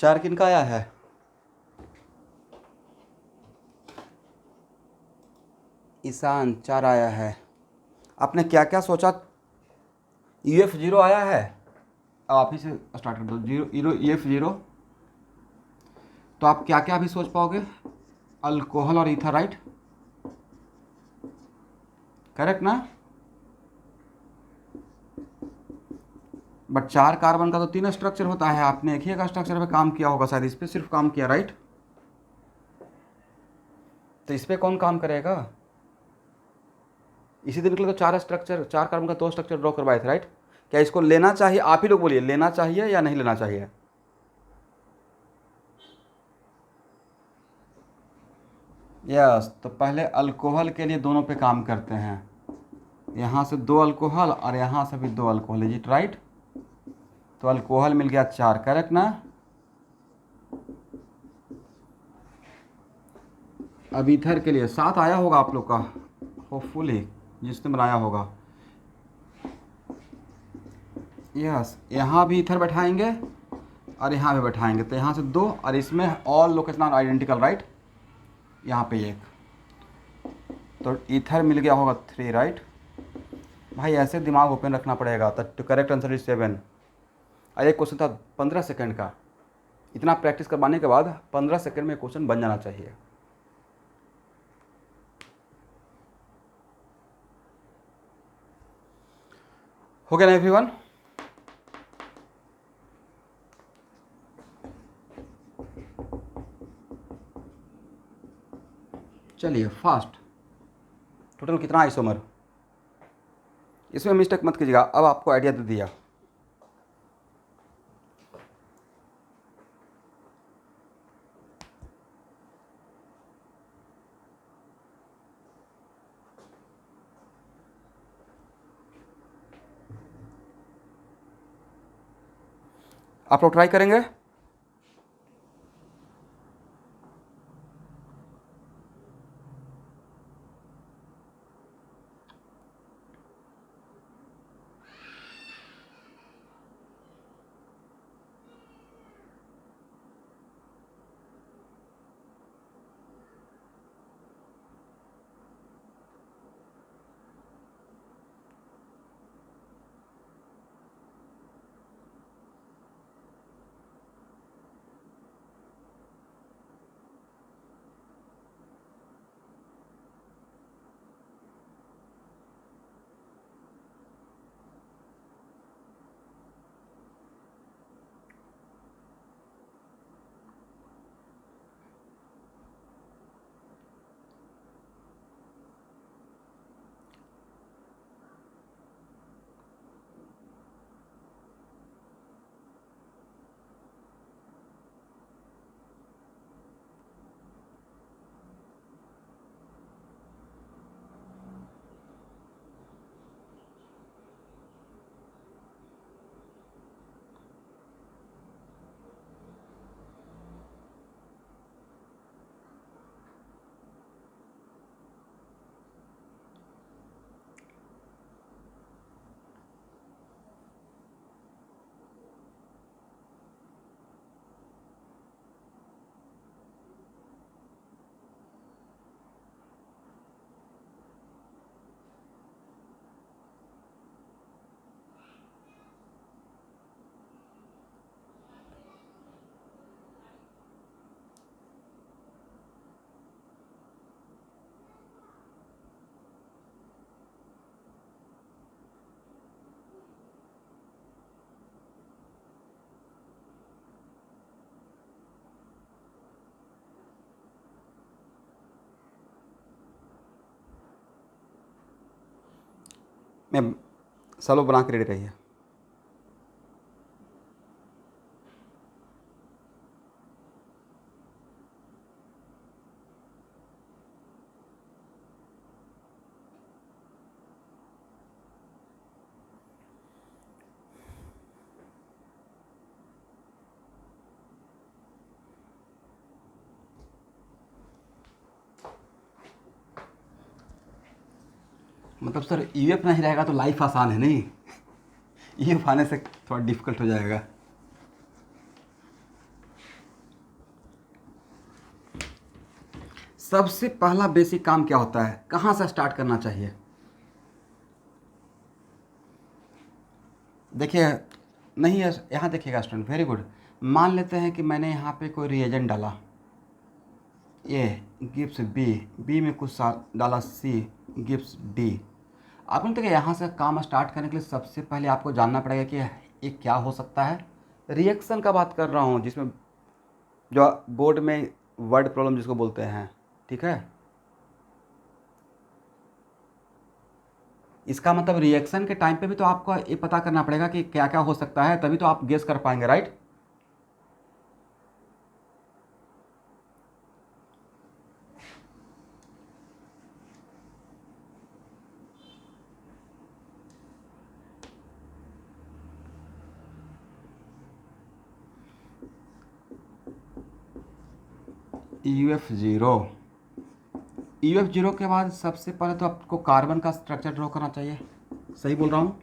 4 किनका आया है? ईशान 4 आया है। आपने क्या क्या सोचा? EF 0 आया है। अब आप ही से स्टार्ट कर दो। EF 0, तो आप क्या क्या अभी सोच पाओगे? अल्कोहल और ईथर, राइट? करेक्ट ना? बट 4 कार्बन का तो 3 स्ट्रक्चर होता है। आपने एक ही का स्ट्रक्चर पे काम किया होगा शायद, इस पर सिर्फ काम किया, राइट? तो इस पर कौन काम करेगा? इसी दिन के लिए तो 4 स्ट्रक्चर, 4 कार्बन का 2 स्ट्रक्चर ड्रॉ करवाए थे, राइट? क्या इसको लेना चाहिए? आप ही लोग बोलिए, लेना चाहिए या नहीं लेना चाहिए? यस, तो पहले अल्कोहल के लिए दोनों पे काम करते हैं। यहाँ से 2 अल्कोहल और यहाँ से भी 2 अल्कोहल, इज इट राइट? तो अल्कोहल मिल गया 4, करेक्ट ना? अब ईथर के लिए 7 आया होगा आप लोग का, होपफुली, जिसने बनाया होगा। यस, यहाँ भी ईथर बैठाएंगे और यहाँ भी बैठाएंगे, तो यहाँ से 2 और इसमें all location are identical, right? यहाँ पे 1, तो ईथर मिल गया होगा 3, राइट? भाई ऐसे दिमाग ओपन रखना पड़ेगा। तो करेक्ट आंसर इज 7। और एक क्वेश्चन था 15 सेकंड का। इतना प्रैक्टिस करवाने के बाद 15 सेकंड में क्वेश्चन बन जाना चाहिए। हो गया ना एवरीवन? चलिए फास्ट। टोटल कितना आइसोमर? इसमें मिस्टेक मत कीजिएगा, अब आपको आइडिया दे दिया। आप लोग ट्राई करेंगे? मैं सब बना के रेडी रहिए। मतलब सर EF नहीं रहेगा तो लाइफ आसान है नहीं? EF आने से थोड़ा डिफिकल्ट हो जाएगा। सबसे पहला बेसिक काम क्या होता है, कहाँ से स्टार्ट करना चाहिए? देखिए, नहीं है यहाँ, देखिएगा स्टूडेंट, वेरी गुड। मान लेते हैं कि मैंने यहाँ पे कोई रिएजेंट डाला, ए गिव्स बी, बी में कुछ डाला सी गिव्स डी। आपने तो यहाँ से काम स्टार्ट करने के लिए सबसे पहले आपको जानना पड़ेगा कि ये क्या हो सकता है। रिएक्शन का बात कर रहा हूँ, जिसमें जो बोर्ड में वर्ड प्रॉब्लम जिसको बोलते हैं, ठीक है। इसका मतलब रिएक्शन के टाइम पे भी तो आपको ये पता करना पड़ेगा कि क्या क्या हो सकता है, तभी तो आप गेस कर पाएंगे, राइट। UF0, UF0 के बाद सबसे पहले तो आपको कार्बन का स्ट्रक्चर ड्रॉ करना चाहिए, सही बोल रहा हूँ।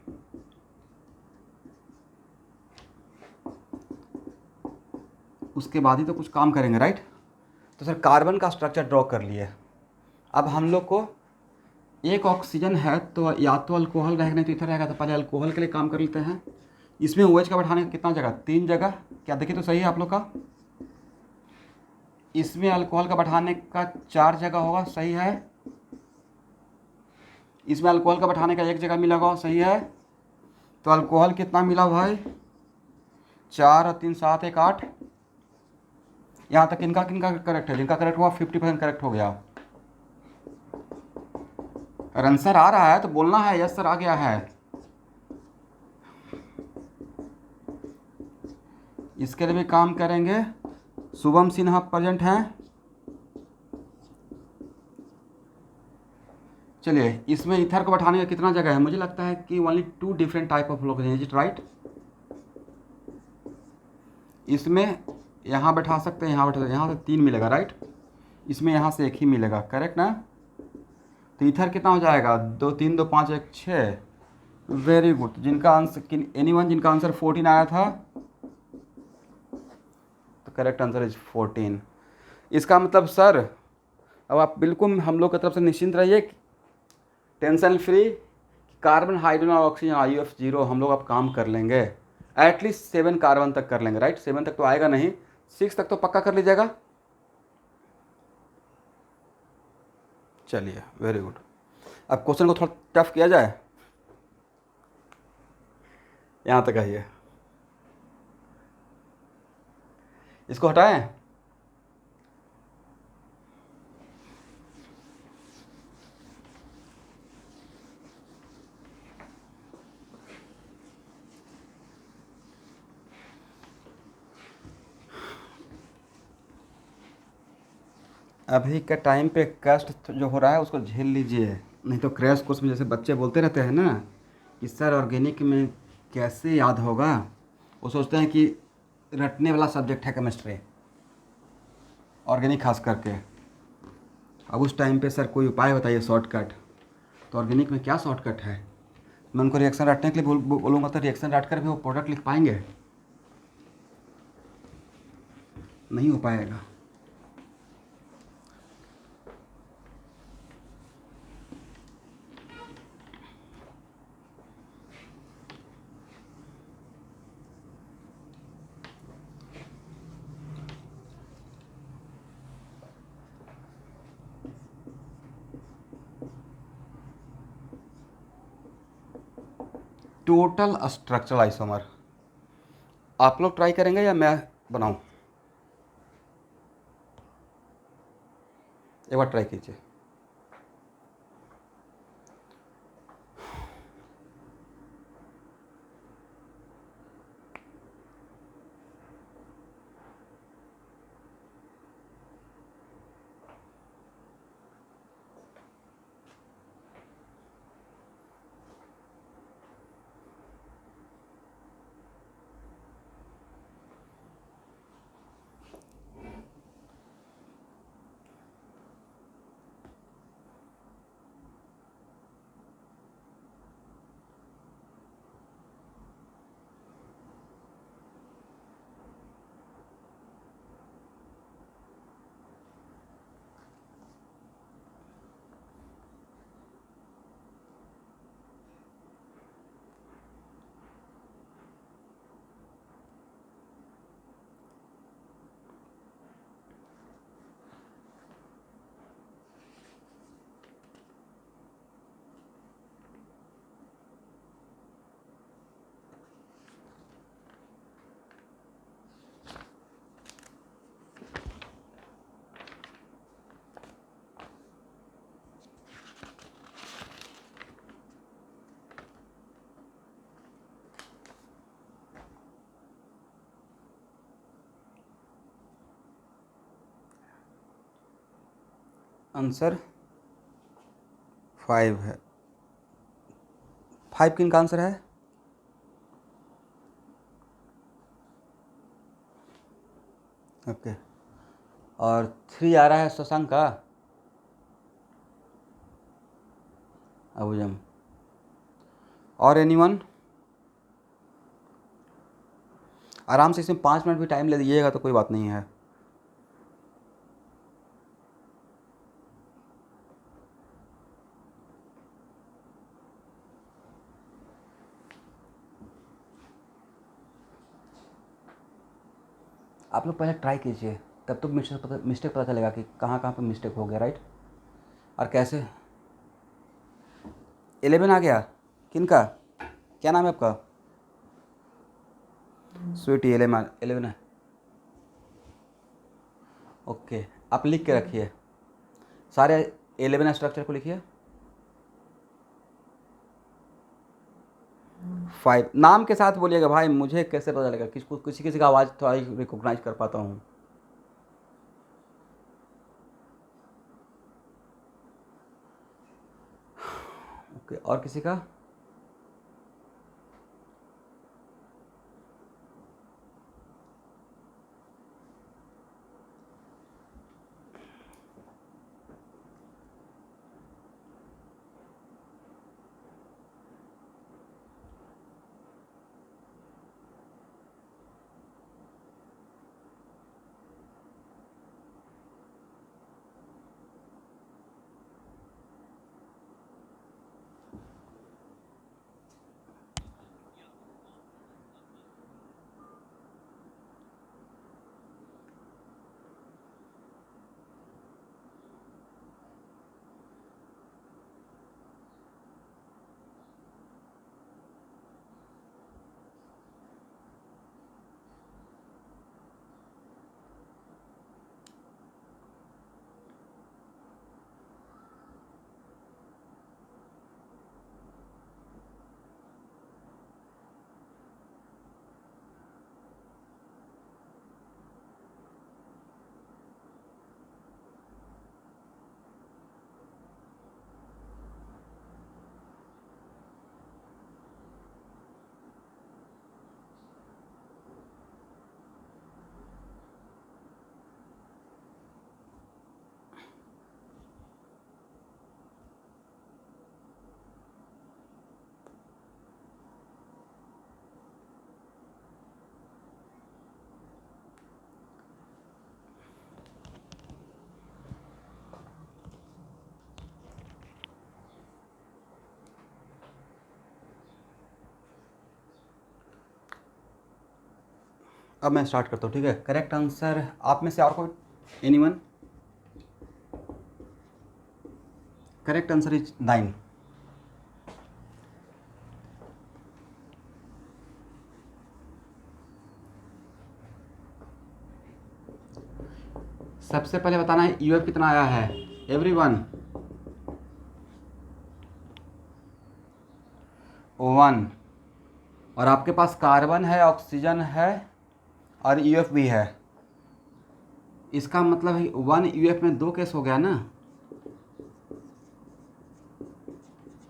उसके बाद ही तो कुछ काम करेंगे, राइट। तो सर कार्बन का स्ट्रक्चर ड्रॉ कर लिए। अब हम लोग को एक ऑक्सीजन है तो या तो अल्कोहल रहेगा, नहीं तो इथर रहेगा, तो पहले अल्कोहल के लिए काम कर लेते हैं। इसमें OH का बैठाने का कितना जगह, 3 जगह, क्या देखिए तो सही है आप लोग का। इसमें अल्कोहल का बैठाने का 4 जगह होगा, सही है। इसमें अल्कोहल का बैठाने का 1 जगह मिला होगा, सही है। तो अल्कोहल कितना मिला भाई, 4 और 3 7 1 8। यहाँ तक इनका किनका करेक्ट है, जिनका करेक्ट हुआ 50% करेक्ट हो गया। और आंसर आ रहा है तो बोलना है यस सर आ गया है। इसके लिए भी काम करेंगे। शुभम सिन्हा प्रेजेंट हैं। चलिए, इसमें इथर को बैठाने का कितना जगह है, मुझे लगता है कि ओनली 2 डिफरेंट टाइप ऑफ लोग हैं, इज इट राइट। इसमें यहाँ बैठा सकते हैं, यहाँ बैठा सकते हैं, यहाँ से 3 मिलेगा, राइट। इसमें यहाँ से 1 ही मिलेगा, करेक्ट ना। तो इथर कितना हो जाएगा, 2 3 2 5 1 6। Very good. जिनका आंसर एनीवन जिनका आंसर 14 आया था, तो करेक्ट आंसर इज 14। इसका मतलब सर अब आप बिल्कुल हम लोग की तरफ से निश्चिंत रहिए, टेंशन फ्री। कार्बन हाइड्रोजन और ऑक्सीजन IUF0 हम लोग अब काम कर लेंगे, एटलीस्ट 7 कार्बन तक कर लेंगे, राइट। 7 तक तो आएगा नहीं, 6 तक तो पक्का कर लीजिएगा। चलिए, वेरी गुड। अब क्वेश्चन को थोड़ा टफ किया जाए, यहाँ तक आइए, इसको हटाएं। अभी के टाइम पे कष्ट जो हो रहा है उसको झेल लीजिए, नहीं तो क्रैश कोर्स में जैसे बच्चे बोलते रहते हैं ना कि सर ऑर्गेनिक में कैसे याद होगा, वो सोचते हैं कि रटने वाला सब्जेक्ट है केमिस्ट्री, ऑर्गेनिक खास करके। अब उस टाइम पे सर कोई उपाय बताइए शॉर्टकट। तो ऑर्गेनिक में क्या शॉर्टकट है? मैं उनको रिएक्शन रटने के लिए बोलूँगा तो रिएक्शन रट कर भी वो प्रोडक्ट लिख पाएंगे? नहीं हो पाएगा। टोटल स्ट्रक्चरल आइसोमर आप लोग ट्राई करेंगे या मैं बनाऊं? एक बार ट्राई कीजिए। आंसर 5 है। 5 किन का आंसर है? ओके। और 3 आ रहा है शशांक का, अबुजम। और एनीवन? आराम से इसमें 5 मिनट भी टाइम ले दीजिएगा तो कोई बात नहीं है। आप लोग पहले ट्राई कीजिए, तब तो मिस्टेक पता चलेगा कि कहाँ कहाँ पर मिस्टेक हो गया, राइट। और कैसे 11 आ गया? किन का? क्या नाम है आपका? स्वीटी 11 है। ओके, आप लिख के रखिए, सारे 11 स्ट्रक्चर को लिखिए। 5 नाम के साथ बोलिएगा भाई, मुझे कैसे पता चलेगा? किसी किसी का आवाज़ थोड़ा रिकॉग्नाइज कर पाता हूँ। ओके, और किसी का? अब मैं स्टार्ट करता हूँ, ठीक है। करेक्ट आंसर आप में से और कोई, एनीवन? Correct answer is 9। सबसे पहले बताना है यूएफ कितना आया है, एवरीवन? 1। और आपके पास कार्बन है, ऑक्सीजन है और यूएफ भी है। इसका मतलब है 1 यूएफ में 2 केस हो गया ना,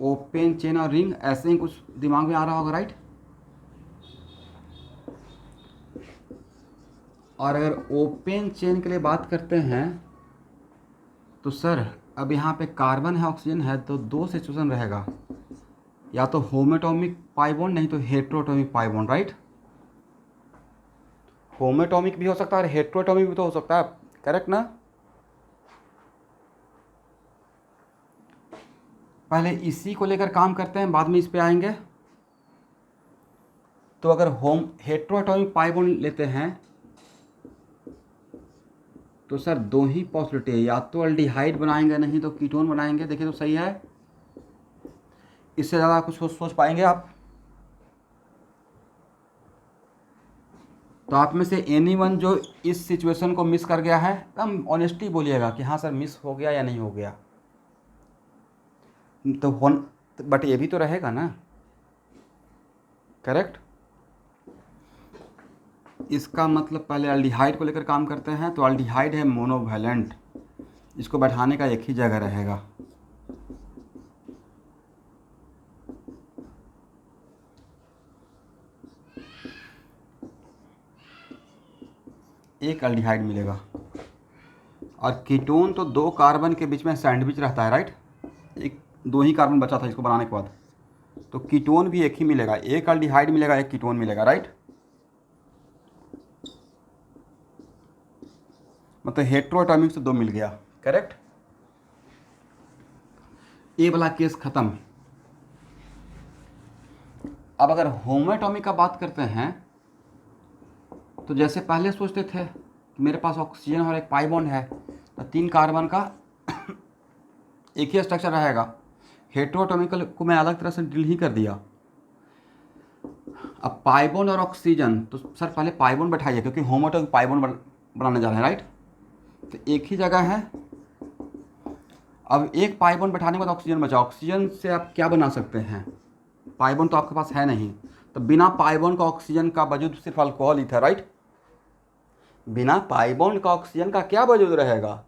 ओपन चेन और रिंग, ऐसे ही कुछ दिमाग में आ रहा होगा, राइट। और अगर ओपन चेन के लिए बात करते हैं तो सर अब यहाँ पे कार्बन है, ऑक्सीजन है, तो 2 सिचुएशन रहेगा, या तो होमोटॉमिक पाई बॉन्ड, नहीं तो हेट्रोटॉमिक पाई बॉन्ड, राइट। होमोटॉमिक भी हो सकता है और हेट्रोटॉमिक भी तो हो सकता है, करेक्ट ना। पहले इसी को लेकर काम करते हैं, बाद में इस पे आएंगे। तो अगर हेट्रोटॉमिक पाई बॉन्ड लेते हैं तो सर 2 ही पॉसिबिलिटी है, या तो अल्डिहाइड बनाएंगे, नहीं तो कीटोन बनाएंगे। देखिए तो सही है, इससे ज़्यादा कुछ सोच पाएंगे आप? तो आप में से एनीवन जो इस सिचुएशन को मिस कर गया है, एकदम ऑनेस्टली बोलिएगा कि हाँ सर मिस हो गया या नहीं हो गया। तो बट ये भी तो रहेगा ना, करेक्ट। इसका मतलब पहले अल्डिहाइड को लेकर काम करते हैं, तो अल्डिहाइड है मोनोवैलेंट, इसको बैठाने का एक ही जगह रहेगा। एक अल्डिहाइड मिलेगा। और कीटोन तो दो कार्बन के बीच में सैंडविच रहता है, राइट। एक दो ही कार्बन बचा था इसको बनाने के बाद, तो कीटोन भी एक ही मिलेगा, एक अल्डिहाइड मिलेगा, एक कीटोन मिलेगा, राइट। मतलब हेट्रोएटॉमिक से दो मिल गया, करेक्ट। ये वाला केस खत्म। अब अगर होमोएटॉमिक का बात करते हैं तो जैसे पहले सोचते थे मेरे पास ऑक्सीजन और एक पाई बॉन्ड है तो 3 कार्बन का एक ही स्ट्रक्चर रहेगा। हेट्रोएटॉमिकल को मैं अलग तरह से डील ही कर दिया। अब पाई बॉन्ड और ऑक्सीजन, तो सर पहले पाई बॉन्ड बैठाइए क्योंकि होमोएटॉमिक पाई बॉन्ड बनाने जा रहे हैं, राइट। तो एक ही जगह है। अब एक पाई बॉन्ड बैठाने के बाद ऑक्सीजन बचा, ऑक्सीजन से आप क्या बना सकते हैं, पाई बॉन्ड तो आपके पास है नहीं, तो बिना पाई बॉन्ड का ऑक्सीजन का वजूद सिर्फ अल्कोहल ही था, राइट। बिना पाई बॉन्ड का ऑक्सीजन का क्या वजूद रहेगा,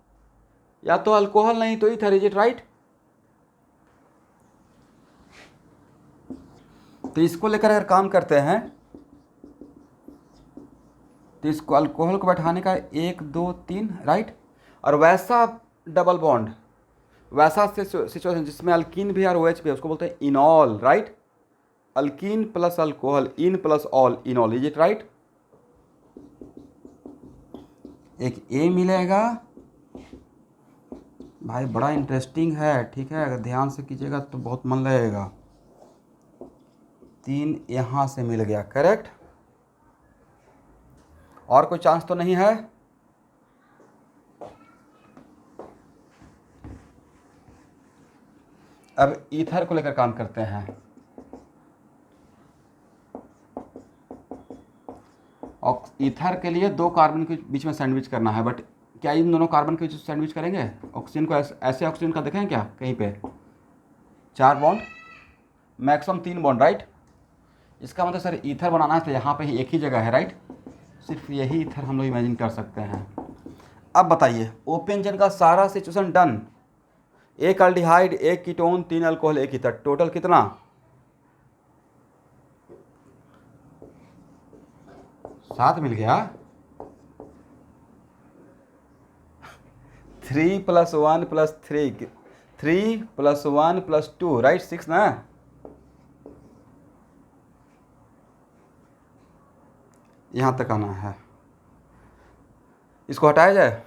या तो अल्कोहल नहीं तो ईथर, इज इट राइट। तो इसको लेकर अगर काम करते हैं तो इसको अल्कोहल को बैठाने का 1 2 3, राइट। और वैसा डबल बॉन्ड, वैसा सिचुएशन जिसमें अल्कीन भी और OH भी है उसको बोलते हैं इनॉल, right. Alkyne plus alcohol, in plus all, इनॉल, is it right. एक ए मिलेगा भाई, बड़ा इंटरेस्टिंग है, ठीक है, अगर ध्यान से कीजिएगा तो बहुत मन लगेगा। 3 यहाँ से मिल गया, करेक्ट। और कोई चांस तो नहीं है। अब ईथर को लेकर काम करते हैं। और ईथर के लिए 2 कार्बन के बीच में सैंडविच करना है, बट क्या इन दोनों कार्बन के बीच सैंडविच करेंगे? ऑक्सीजन को ऐसे ऑक्सीजन का देखें क्या कहीं पे 4 बॉन्ड, मैक्सिमम 3 बॉन्ड, राइट। इसका मतलब सर ईथर बनाना है तो यहाँ पे ही एक ही जगह है, राइट। सिर्फ यही ईथर हम लोग इमेजिन कर सकते हैं। अब बताइए, ओपन चेन का सारा सिचुएशन डन, एक अल्डिहाइड, एक कीटोन, 3 अल्कोहल, एक ईथर, टोटल कितना? 7 मिल गया। 3 + 1 + 3, 3 + 1 + 2, राइट, 6 ना। यहाँ तक आना है, इसको हटाया जाए।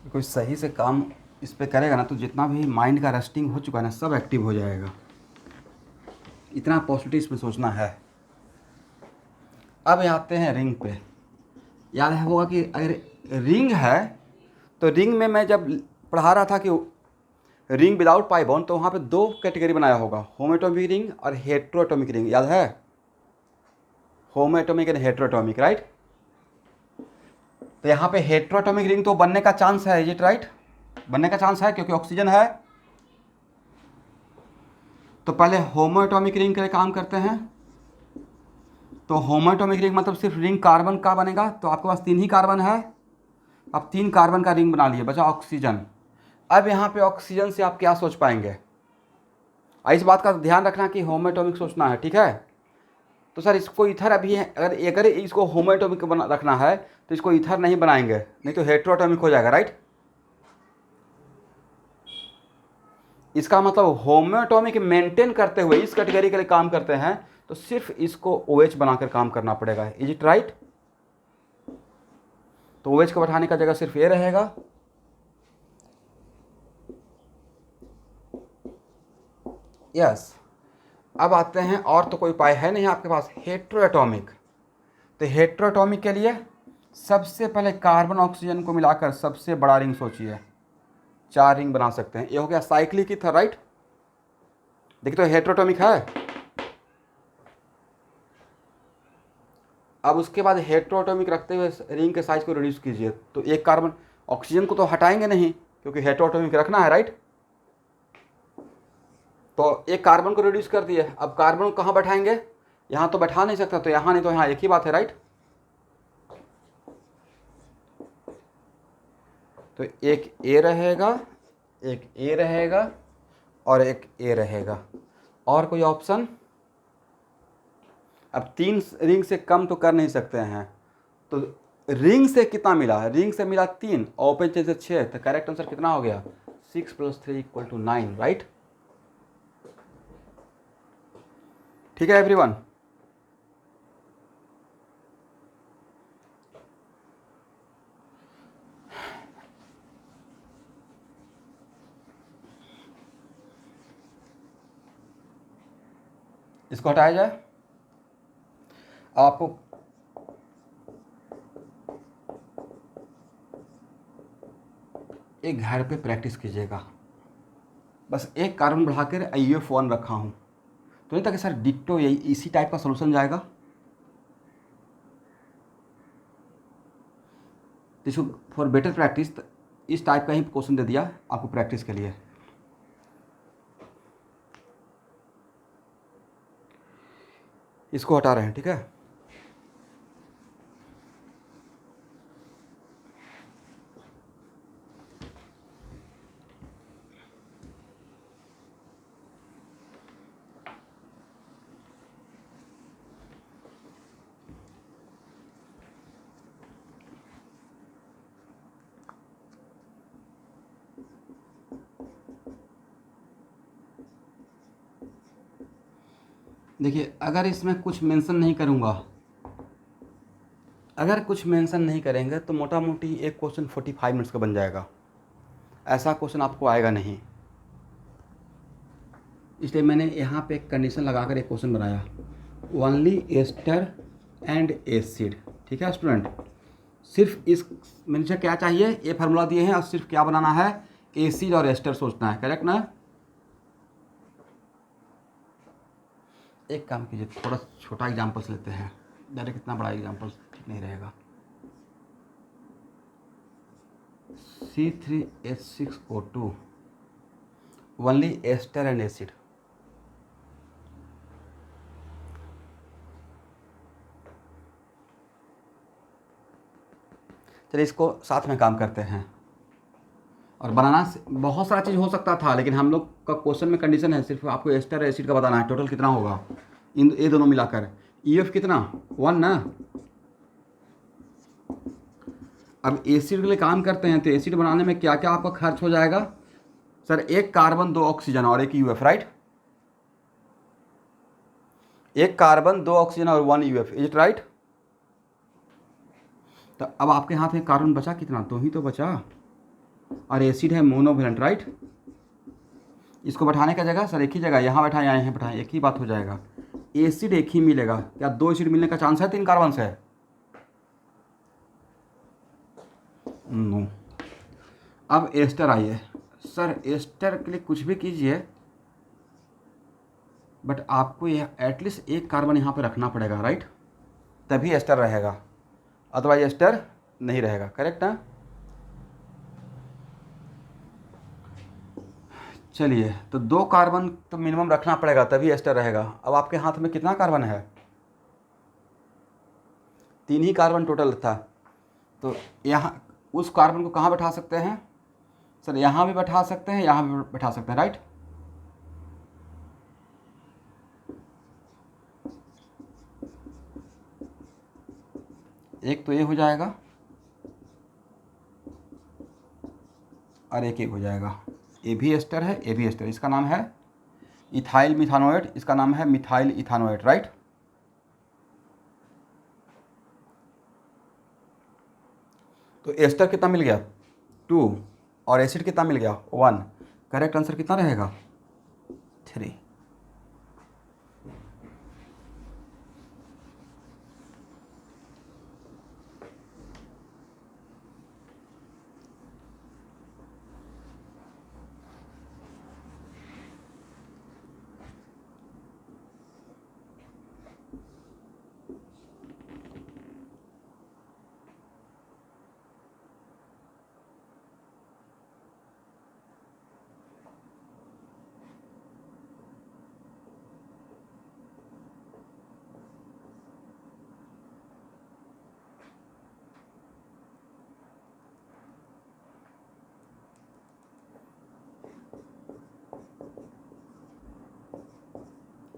कोई सही से काम इस पे करेगा ना तो जितना भी माइंड का रस्टिंग हो चुका है ना सब एक्टिव हो जाएगा। इतना पॉजिटिव इसमें सोचना है। अब आते हैं रिंग पे। याद है होगा कि अगर रिंग है तो रिंग में मैं जब पढ़ा रहा था कि रिंग विदाउट पाई बॉन्ड तो वहाँ पे 2 कैटेगरी बनाया होगा, होमोएटॉमिक रिंग और हेट्रोएटॉमिक रिंग, याद है? होमोएटॉमिक एंड हेट्रोएटॉमिक, राइट। तो यहाँ पे हेट्रोएटॉमिक रिंग तो बनने का चांस है, इज इट राइट? बनने का चांस है क्योंकि ऑक्सीजन है। तो पहले होमोएटॉमिक रिंग के लिए काम करते हैं। तो होमोएटॉमिक रिंग मतलब सिर्फ रिंग कार्बन का बनेगा, तो आपके पास 3 ही कार्बन है। अब 3 कार्बन का रिंग बना लिए, बचा ऑक्सीजन। अब यहाँ पे ऑक्सीजन से आप क्या सोच पाएंगे? इस बात का ध्यान रखना कि होमोएटॉमिक सोचना है, ठीक है। तो सर इसको ईथर अभी है, अगर इसको होमोएटॉमिक रखना है तो इसको ईथर नहीं बनाएंगे, नहीं तो हेट्रोएटॉमिक हो जाएगा, राइट। इसका मतलब होमोएटॉमिक मेंटेन करते हुए इस कैटेगरी के लिए काम करते हैं तो सिर्फ इसको OH बनाकर काम करना पड़ेगा, इज इट राइट। तो OH को बैठाने का जगह सिर्फ ये रहेगा। यस। अब आते हैं, और तो कोई उपाय है नहीं आपके पास, हेट्रोएटॉमिक। तो हेट्रोएटॉमिक के लिए सबसे पहले कार्बन ऑक्सीजन को मिलाकर सबसे बड़ा रिंग सोचिए, 4 रिंग बना सकते हैं। ये हो गया साइक्लिक ईथर, राइट। देखिए तो हेट्रोएटॉमिक है। अब उसके बाद हेटेरोटॉमिक रखते हुए रिंग के साइज को रिड्यूस कीजिए। तो एक कार्बन, ऑक्सीजन को तो हटाएंगे नहीं क्योंकि हेटेरोटॉमिक रखना है, राइट। तो एक कार्बन को रिड्यूस कर दिए, अब कार्बन को कहाँ बैठाएंगे, यहाँ तो बैठा नहीं सकता, तो यहाँ नहीं तो यहाँ, एक ही बात है, राइट। तो एक ए रहेगा, एक ए रहेगा और एक ए रहेगा। और कोई ऑप्शन? अब 3 रिंग से कम तो कर नहीं सकते हैं, तो रिंग से कितना मिला, रिंग से मिला 3, ओपन चेन से 6, तो करेक्ट आंसर कितना हो गया, 6 + 3 = 9, राइट। ठीक है एवरीवन। इसको हटाया जाए। आपको एक घर पे प्रैक्टिस कीजिएगा, बस एक कार्बन बढ़ाकर IUF1 रखा हूँ, तो नहीं था कि सर डिक्टो यही इसी टाइप का सॉल्यूशन जाएगा। इसको फॉर बेटर प्रैक्टिस इस टाइप का ही क्वेश्चन दे दिया आपको प्रैक्टिस के लिए। इसको हटा रहे हैं, ठीक है। देखिए, अगर इसमें कुछ मेंशन नहीं करूँगा, अगर कुछ मेंशन नहीं करेंगे तो मोटा मोटी एक क्वेश्चन 45 मिनट्स का बन जाएगा। ऐसा क्वेश्चन आपको आएगा नहीं, इसलिए मैंने यहाँ पे एक कंडीशन लगाकर एक क्वेश्चन बनाया, ओनली एस्टर एंड एसिड। ठीक है स्टूडेंट, सिर्फ इस मुझे क्या चाहिए, ये फार्मूला दिए हैं और सिर्फ क्या बनाना है, एसिड और एस्टर सोचना है, करेक्ट ना। एक काम कीजिए, थोड़ा छोटा एग्जाम्पल्स लेते हैं, डायरेक्ट इतना बड़ा एग्जाम्पल ठीक नहीं रहेगा। C3H6O2 only ester and acid. चलिए इसको साथ में काम करते हैं, और बनाना बहुत सारा चीज़ हो सकता था, लेकिन हम लोग का क्वेश्चन में कंडीशन है सिर्फ आपको एस्टर और एसिड का बताना है, टोटल कितना होगा इन ये दोनों मिलाकर, EF कितना 1 ना। अब एसिड के लिए काम करते हैं, तो एसिड बनाने में क्या क्या आपका खर्च हो जाएगा सर, एक कार्बन 2 ऑक्सीजन और एक UF, राइट। एक कार्बन 2 ऑक्सीजन और 1 UF, इज इट राइट। तो अब आपके हाथ में कार्बन बचा कितना, 2 ही तो बचा, और एसिड है मोनोवेलेंट, राइट। इसको बैठाने का जगह सर एक ही जगह, यहाँ बैठाएं यहाँ बैठाएं, एक ही बात हो जाएगा, एसिड एक ही मिलेगा। क्या 2 एसिड मिलने का चांस है 3 कार्बन से? नो। अब एस्टर आइए, सर एस्टर के लिए कुछ भी कीजिए, बट आपको यह एटलीस्ट एक कार्बन यहाँ पे रखना पड़ेगा, राइट, तभी एस्टर रहेगा, अदरवाइज एस्टर नहीं रहेगा, करेक्ट ना। चलिए, तो 2 कार्बन तो मिनिमम रखना पड़ेगा तभी एस्टर रहेगा। अब आपके हाथ में कितना कार्बन है, 3 ही कार्बन टोटल था, तो यहाँ उस कार्बन को कहाँ बैठा सकते हैं सर, यहाँ भी बैठा सकते हैं, यहाँ भी बैठा सकते हैं, राइट। एक तो ये हो जाएगा और एक हो जाएगा, ये भी एस्टर है, ये भी एस्टर, इसका नाम है इथाइल मिथानोएट, इसका नाम है मिथाइल इथानोएट, राइट। तो एस्टर कितना मिल गया 2 और एसिड कितना मिल गया 1, करेक्ट आंसर कितना रहेगा 3।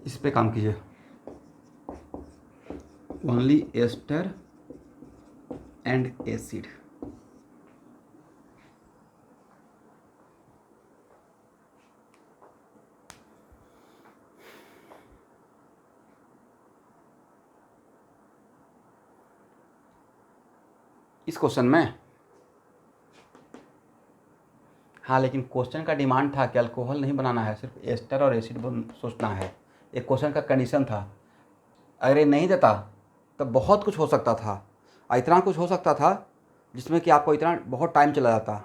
इस पे काम कीजिए, ओनली एस्टर एंड एसिड। इस क्वेश्चन में हाँ, लेकिन क्वेश्चन का डिमांड था कि अल्कोहल नहीं बनाना है, सिर्फ एस्टर और एसिड सोचना है। एक क्वेश्चन का कंडीशन था। अगर ये नहीं देता तो बहुत कुछ हो सकता था, इतना कुछ हो सकता था जिसमें कि आपको इतना बहुत टाइम चला जाता।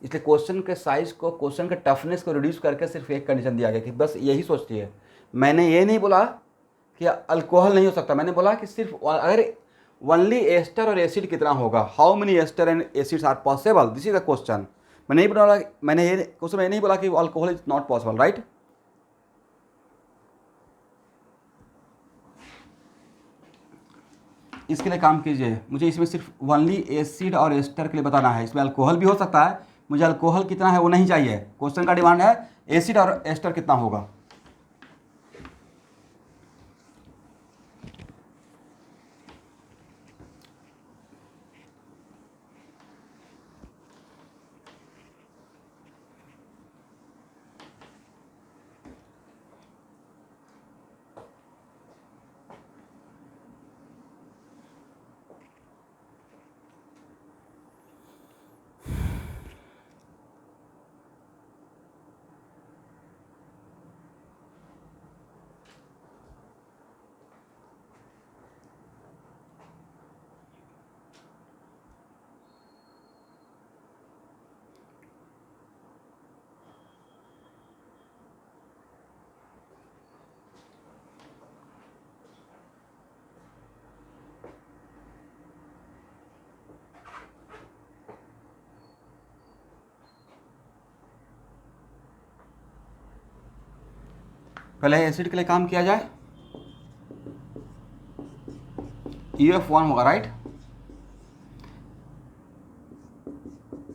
इसलिए क्वेश्चन के साइज़ को, क्वेश्चन के टफनेस को रिड्यूस करके सिर्फ एक कंडीशन दिया गया कि बस यही सोचती है। मैंने ये नहीं बोला कि अल्कोहल नहीं हो सकता, मैंने बोला कि सिर्फ अगर ओनली एस्टर और एसिड कितना होगा, how many ester and acids are possible, this is the question. मैंने नहीं बोला, मैंने ये क्वेश्चन में नहीं बोला कि alcohol is not possible, right. इसके लिए काम कीजिए, मुझे इसमें सिर्फ ओनली एसिड और एस्टर के लिए बताना है। इसमें अल्कोहल भी हो सकता है, मुझे अल्कोहल कितना है वो नहीं चाहिए। क्वेश्चन का डिमांड है एसिड और एस्टर कितना होगा। पहले एसिड के लिए काम किया जाए, EF1 होगा, राइट।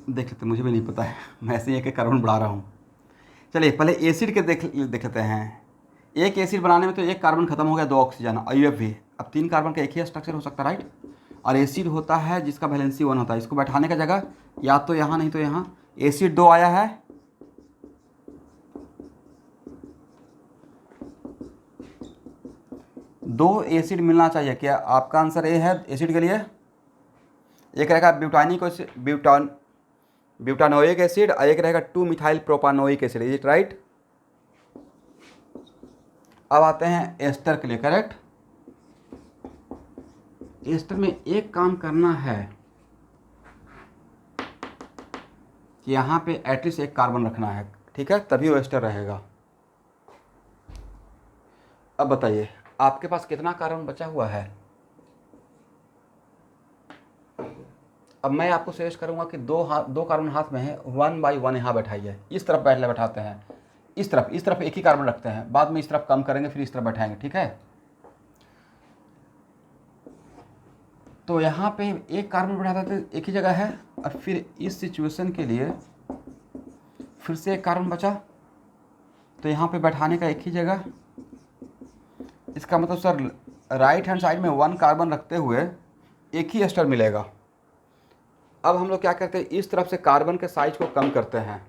देख लेते, मुझे भी नहीं पता है, मैं ऐसे ही एक कार्बन बढ़ा रहा हूँ। चलिए पहले एसिड के देख लेते हैं। एक एसिड बनाने में तो एक कार्बन खत्म हो गया, 2 ऑक्सीजन, IUF भी। अब 3 कार्बन का एक ही स्ट्रक्चर हो सकता है, राइट। और एसिड होता है जिसका वैलेंसी 1 होता है। इसको बैठाने का जगह या तो यहाँ नहीं तो यहाँ। एसिड 2 आया है, दो एसिड मिलना चाहिए। क्या आपका आंसर ए है एसिड के लिए? एक रहेगा ब्यूटानोइक एसिड और एक रहेगा 2 methyl propanoic acid, is it right. अब आते हैं एस्टर के लिए, करेक्ट। एस्टर में एक काम करना है कि यहाँ पे एटलीस्ट एक कार्बन रखना है, ठीक है, तभी वो एस्टर रहेगा। अब बताइए आपके पास कितना कार्बन बचा हुआ है। अब मैं आपको सजेस्ट करूंगा कि दो कार्बन हाथ में है, 1 बाई 1 यहाँ बैठाइए। इस तरफ पहले बैठाते हैं, इस तरफ एक ही कार्बन रखते हैं, बाद में इस तरफ कम करेंगे, फिर इस तरफ बैठाएंगे, ठीक है। तो यहाँ पे एक कार्बन बैठा देते, एक ही जगह है। और फिर इस सिचुएशन के लिए फिर से एक कार्बन बचा, तो यहाँ पे बैठाने का एक ही जगह। इसका मतलब सर राइट हैंड साइड में 1 कार्बन रखते हुए एक ही एस्टर मिलेगा। अब हम लोग क्या करते हैं, इस तरफ से कार्बन के साइज को कम करते हैं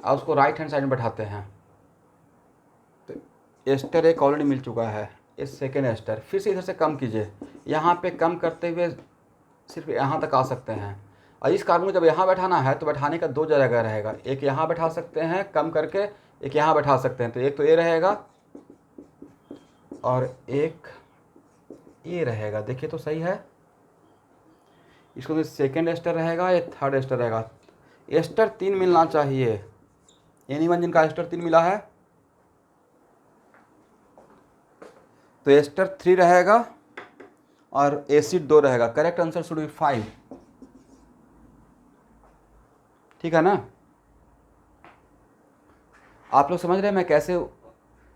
और उसको राइट हैंड साइड में बैठाते हैं। तो एस्टर एक ऑलरेडी मिल चुका है, इस सेकेंड एस्टर। फिर से इधर से कम कीजिए, यहाँ पे कम करते हुए सिर्फ यहाँ तक आ सकते हैं। और इस कार्बन को जब यहाँ बैठाना है तो बैठाने का 2 जगह रहेगा, एक यहाँ बैठा सकते हैं कम करके, एक यहाँ बैठा सकते हैं। तो एक तो ये रहेगा और एक ये रहेगा। देखिए तो सही है। इसको तो सेकेंड एस्टर रहेगा, ये थर्ड एस्टर रहेगा। एस्टर 3 मिलना चाहिए। एनीवन जिनका एस्टर 3 मिला है तो एस्टर 3 रहेगा और एसिड 2 रहेगा। करेक्ट आंसर शुड बी 5, ठीक है ना। आप लोग समझ रहे हैं मैं कैसे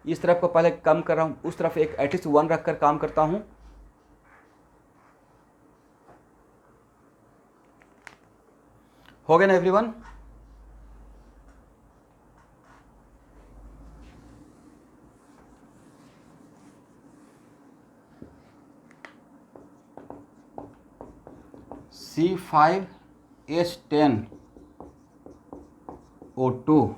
इस तरफ को पहले कम कर रहा हूँ, उस तरफ एक एटलीस्ट 1 रखकर काम करता हूँ। हो गया ना everyone. C5H10O2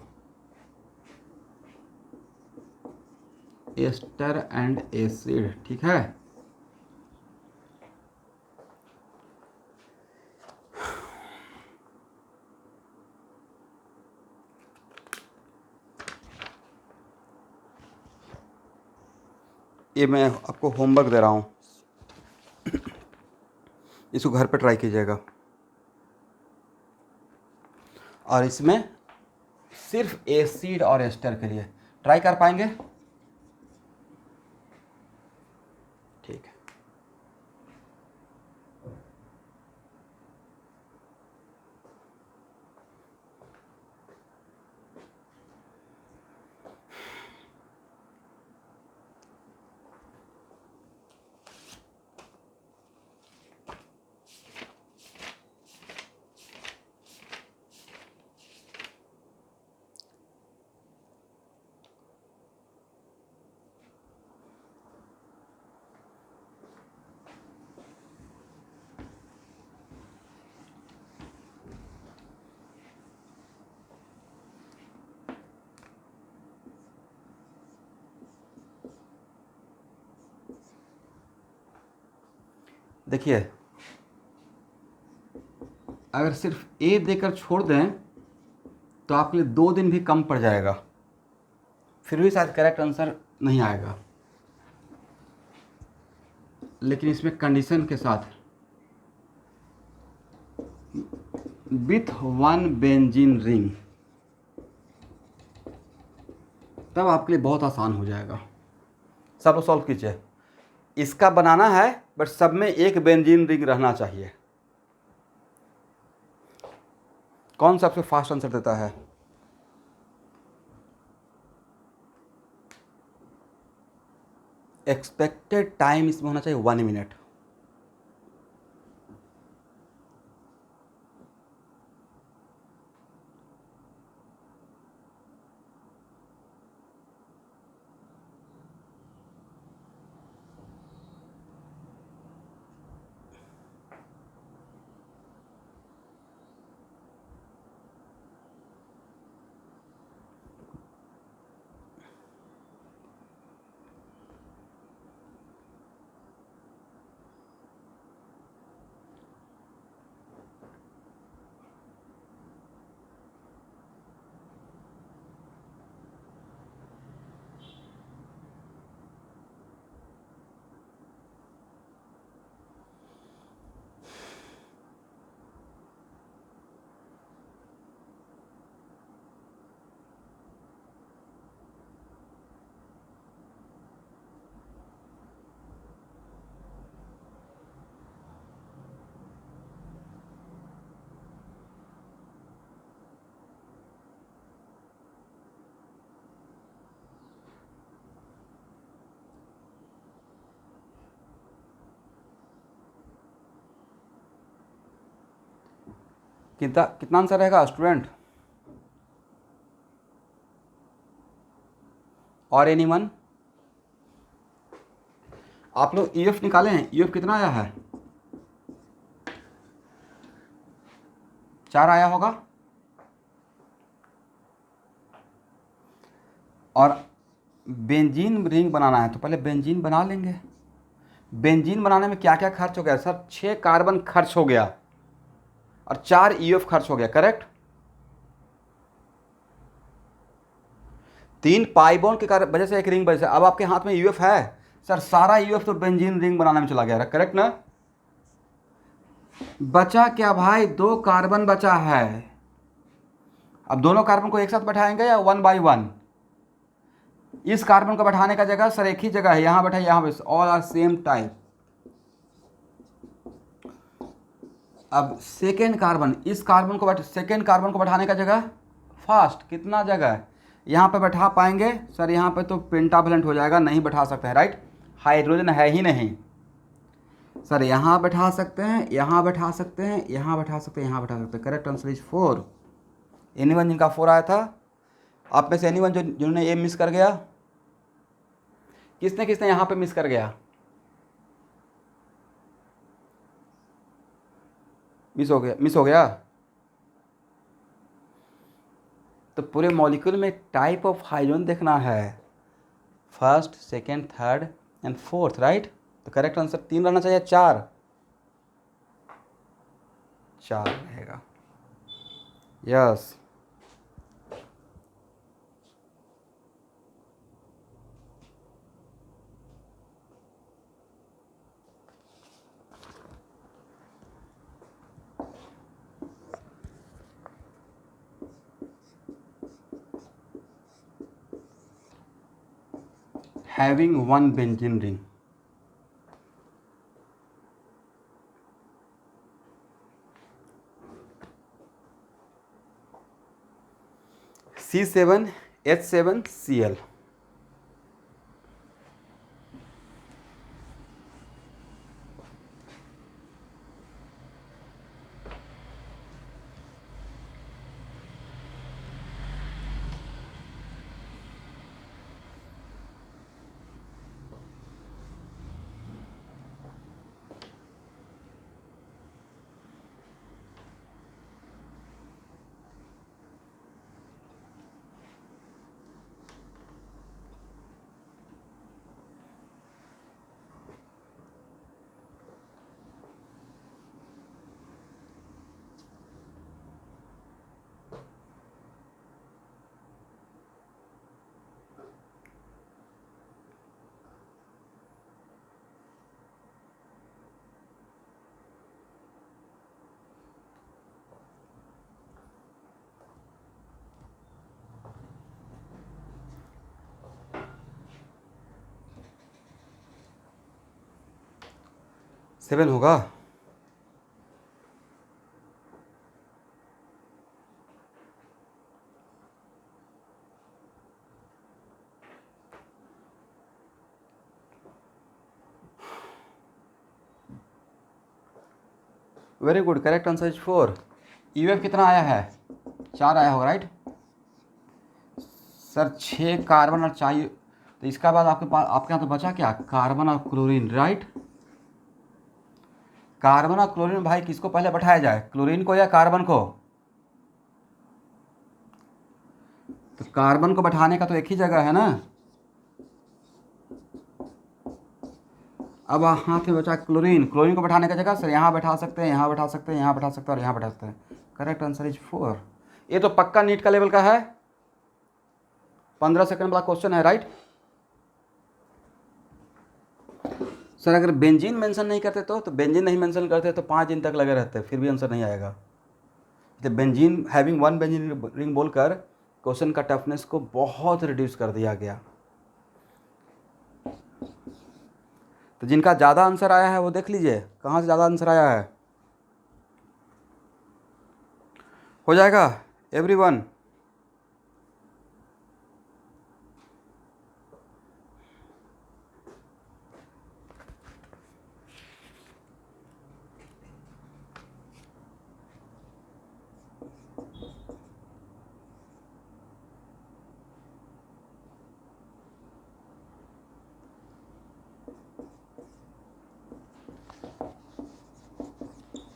ester and acid, ठीक है। ये मैं आपको होमवर्क दे रहा हूँ, इसको घर पे ट्राई कीजिएगा। और इसमें सिर्फ एसिड और एस्टर के लिए ट्राई कर पाएंगे? ठीक है। देखिए, अगर सिर्फ ए देकर छोड़ दें तो आपके लिए 2 दिन भी कम पड़ जाएगा, फिर भी शायद करेक्ट आंसर नहीं आएगा। लेकिन इसमें कंडीशन के साथ विथ 1 बेंजीन रिंग, तब आपके लिए बहुत आसान हो जाएगा। सब लोग सॉल्व कीजिए। इसका बनाना है बट सब में एक बेंजीन रिंग रहना चाहिए। कौन सबसे फास्ट आंसर देता है? एक्सपेक्टेड टाइम इसमें होना चाहिए 1 मिनट। कितना आंसर रहेगा स्टूडेंट? और एनीवन? आप लोग ईएफ निकाले हैं? ईएफ कितना आया है? 4 आया होगा। और बेंजीन रिंग बनाना है तो पहले बेंजीन बना लेंगे। बेंजीन बनाने में क्या क्या खर्च हो गया सर? 6 कार्बन खर्च हो गया और 4 ईएफ खर्च हो गया, करेक्ट। 3 पाई बॉन्ड के वजह से एक रिंग बचे। अब आपके हाथ में यूएफ है सर, सारा यूएफ तो बेंजीन रिंग बनाने में चला गया, करेक्ट ना? बचा क्या भाई? 2 कार्बन बचा है। अब दोनों कार्बन को एक साथ बैठाएंगे या 1 बाई 1? इस कार्बन को बैठाने का जगह सर एक ही जगह है, यहां बैठा, यहां बैठा, ऑल आर सेम टाइप। अब सेकेंड कार्बन, इस कार्बन को सेकेंड कार्बन को बैठाने का जगह फर्स्ट, कितना जगह है? यहाँ पे बैठा पाएंगे सर? यहाँ पे तो पेंटावेलेंट हो जाएगा, नहीं बैठा सकते हैं, राइट? हाइड्रोजन है ही नहीं सर। यहाँ बैठा सकते हैं, यहाँ बैठा सकते हैं, यहाँ बैठा सकते हैं, यहाँ बैठा सकते हैं। Correct answer is 4। एनीवन जिनका 4 आया था? आप में से एनीवन जिन्होंने ये मिस कर गया? किसने किसने यहाँ पे मिस कर गया? मिस हो गया। तो पूरे मॉलिक्यूल में टाइप ऑफ हाइड्रोजन देखना है, first, second, third and fourth, right. तो करेक्ट आंसर 3 रहना चाहिए, 4 रहेगा। Yes. Having one benzene ring. C7H7Cl. Seven होगा। Very good, correct answer is 4। UF कितना आया है? 4 आया होगा, राइट। सर 6 कार्बन और चाहिए, तो इसका बाद आपके पास आपके यहाँ तो बचा क्या? कार्बन और क्लोरीन, राइट। कार्बन और क्लोरीन भाई किसको पहले बैठाया जाए, क्लोरीन को या कार्बन को? तो कार्बन को बैठाने का तो एक ही जगह है ना। अब हाथ में बचा क्लोरीन, क्लोरीन को बैठाने का जगह सर यहाँ बैठा सकते हैं, यहाँ बैठा सकते हैं, यहाँ बैठा सकते हैं और यहाँ बैठा सकते हैं। Correct answer is 4। ये तो पक्का नीट का लेवल का है, 15 सेकंड वाला क्वेश्चन है, राइट। सर अगर बेंजीन मेंशन नहीं करते तो बेंजीन नहीं मेंशन करते तो 5 दिन तक लगे रहते, फिर भी आंसर नहीं आएगा। तो benzene having one benzene ring बोलकर क्वेश्चन का टफनेस को बहुत रिड्यूस कर दिया गया। तो जिनका ज़्यादा आंसर आया है वो देख लीजिए कहाँ से ज़्यादा आंसर आया है। हो जाएगा everyone?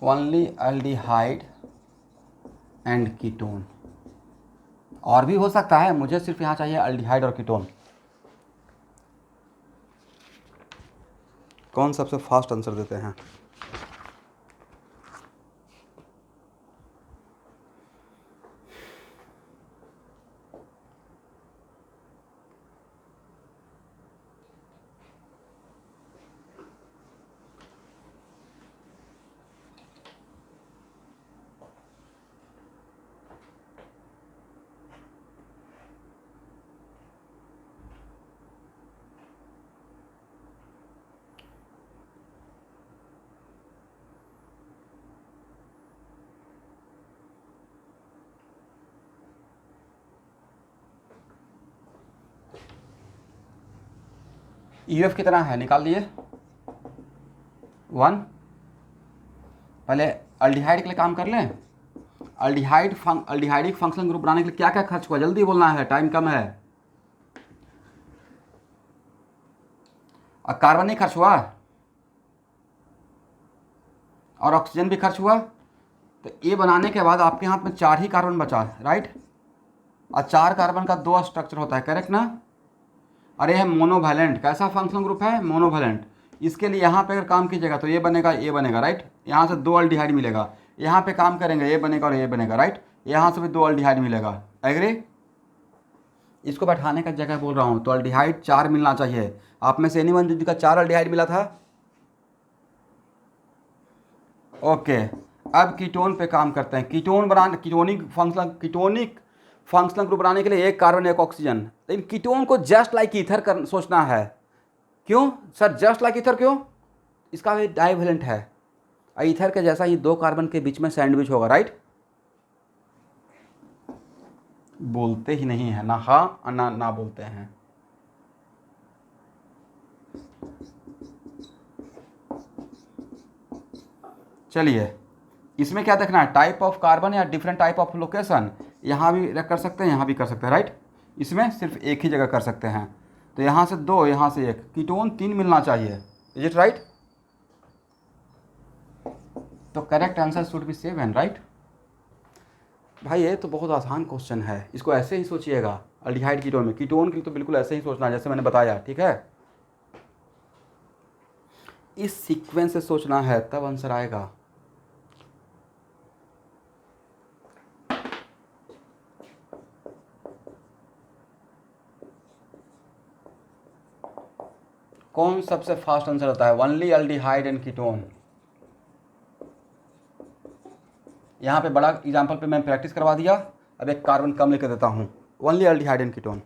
Only aldehyde and ketone, और भी हो सकता है, मुझे सिर्फ यहाँ चाहिए एल्डिहाइड और कीटोन। कौन सबसे फास्ट आंसर देते हैं? यूएफ कितना है निकाल लिए? 1। पहले अल्डिहाइड के लिए काम कर लें। अल्डिहाइडिक फंक्शन ग्रुप बनाने के लिए क्या क्या खर्च हुआ, जल्दी बोलना है, टाइम कम है। और कार्बन नहीं खर्च हुआ, और ऑक्सीजन भी खर्च हुआ, तो ए बनाने के बाद आपके हाथ में 4 ही कार्बन बचा, राइट। और 4 कार्बन का 2 स्ट्रक्चर होता है, करेक्ट ना। और ये है मोनोवैलेंट, कैसा फंक्शनल ग्रुप है, मोनोवैलेंट। इसके लिए यहाँ पे अगर काम कीजिएगा तो ये बनेगा, ये बनेगा, राइट। यहाँ से 2 अल्डिहाइड मिलेगा, यहाँ पे काम करेंगे ये बनेगा और ये बनेगा, राइट। यहाँ से भी 2 अल्डिहाइड मिलेगा, एग्री। इसको बैठाने का जगह बोल रहा हूँ, तो अल्डिहाइड 4 मिलना चाहिए। आप में से एनीवन जिसका 4 अल्डिहाइड मिला था, ओके। अब कीटोन पे काम करते हैं। कीटोन बनाने, कीटोनिक फंक्शनल ग्रुप बनाने के लिए 1 कार्बन 1 ऑक्सीजन। लेकिन कीटोन को जस्ट लाइक ईथर कर सोचना है। क्यों सर जस्ट लाइक ईथर, क्यों, इसका भी डाइवेलेंट है, ईथर के जैसा ही 2 कार्बन के बीच में सैंडविच होगा, राइट। बोलते ही नहीं है ना, हाँ और ना ना बोलते हैं। चलिए इसमें क्या देखना है, टाइप ऑफ कार्बन या डिफरेंट टाइप ऑफ लोकेशन। यहाँ भी कर सकते हैं, यहाँ भी कर सकते हैं, राइट। इसमें सिर्फ एक ही जगह कर सकते हैं। तो यहाँ से 2, यहाँ से 1, कीटोन 3 मिलना चाहिए, इज इट राइट। तो correct answer should be 7, right. भाई ये तो बहुत आसान क्वेश्चन है, इसको ऐसे ही सोचिएगा। अल्डिहाइड कीटोन में, कीटोन के लिए तो बिल्कुल ऐसे ही सोचना है जैसे मैंने बताया, ठीक है। इस सीक्वेंस से सोचना है तब आंसर आएगा। कौन सबसे फास्ट आंसर होता है, ओनली अल्डिहाइड एंड कीटोन। यहाँ पे बड़ा एग्जाम्पल पे मैं प्रैक्टिस करवा दिया। अब एक कार्बन कम लिख देता हूँ, only aldehyde and ketone.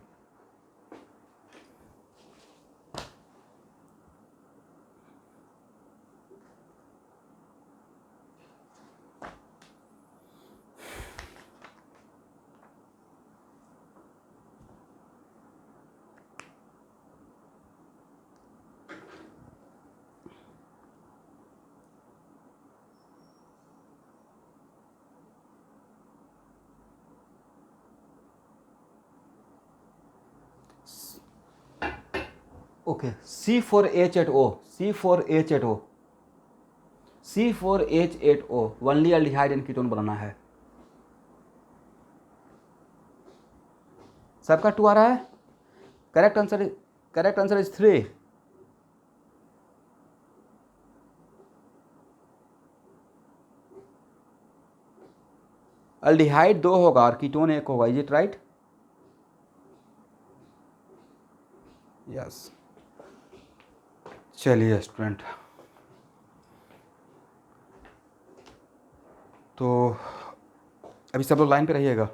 Okay, C4H8O, C4H8O, C4H8O, only aldehyde and ketone बनाना है। सबका 2 आ रहा है। Correct answer is 3। अल्डिहाइड 2 होगा और कीटोन 1 होगा, इज इट राइट। यस। चलिए स्टूडेंट, तो अभी सब लोग लाइन पे रहिएगा।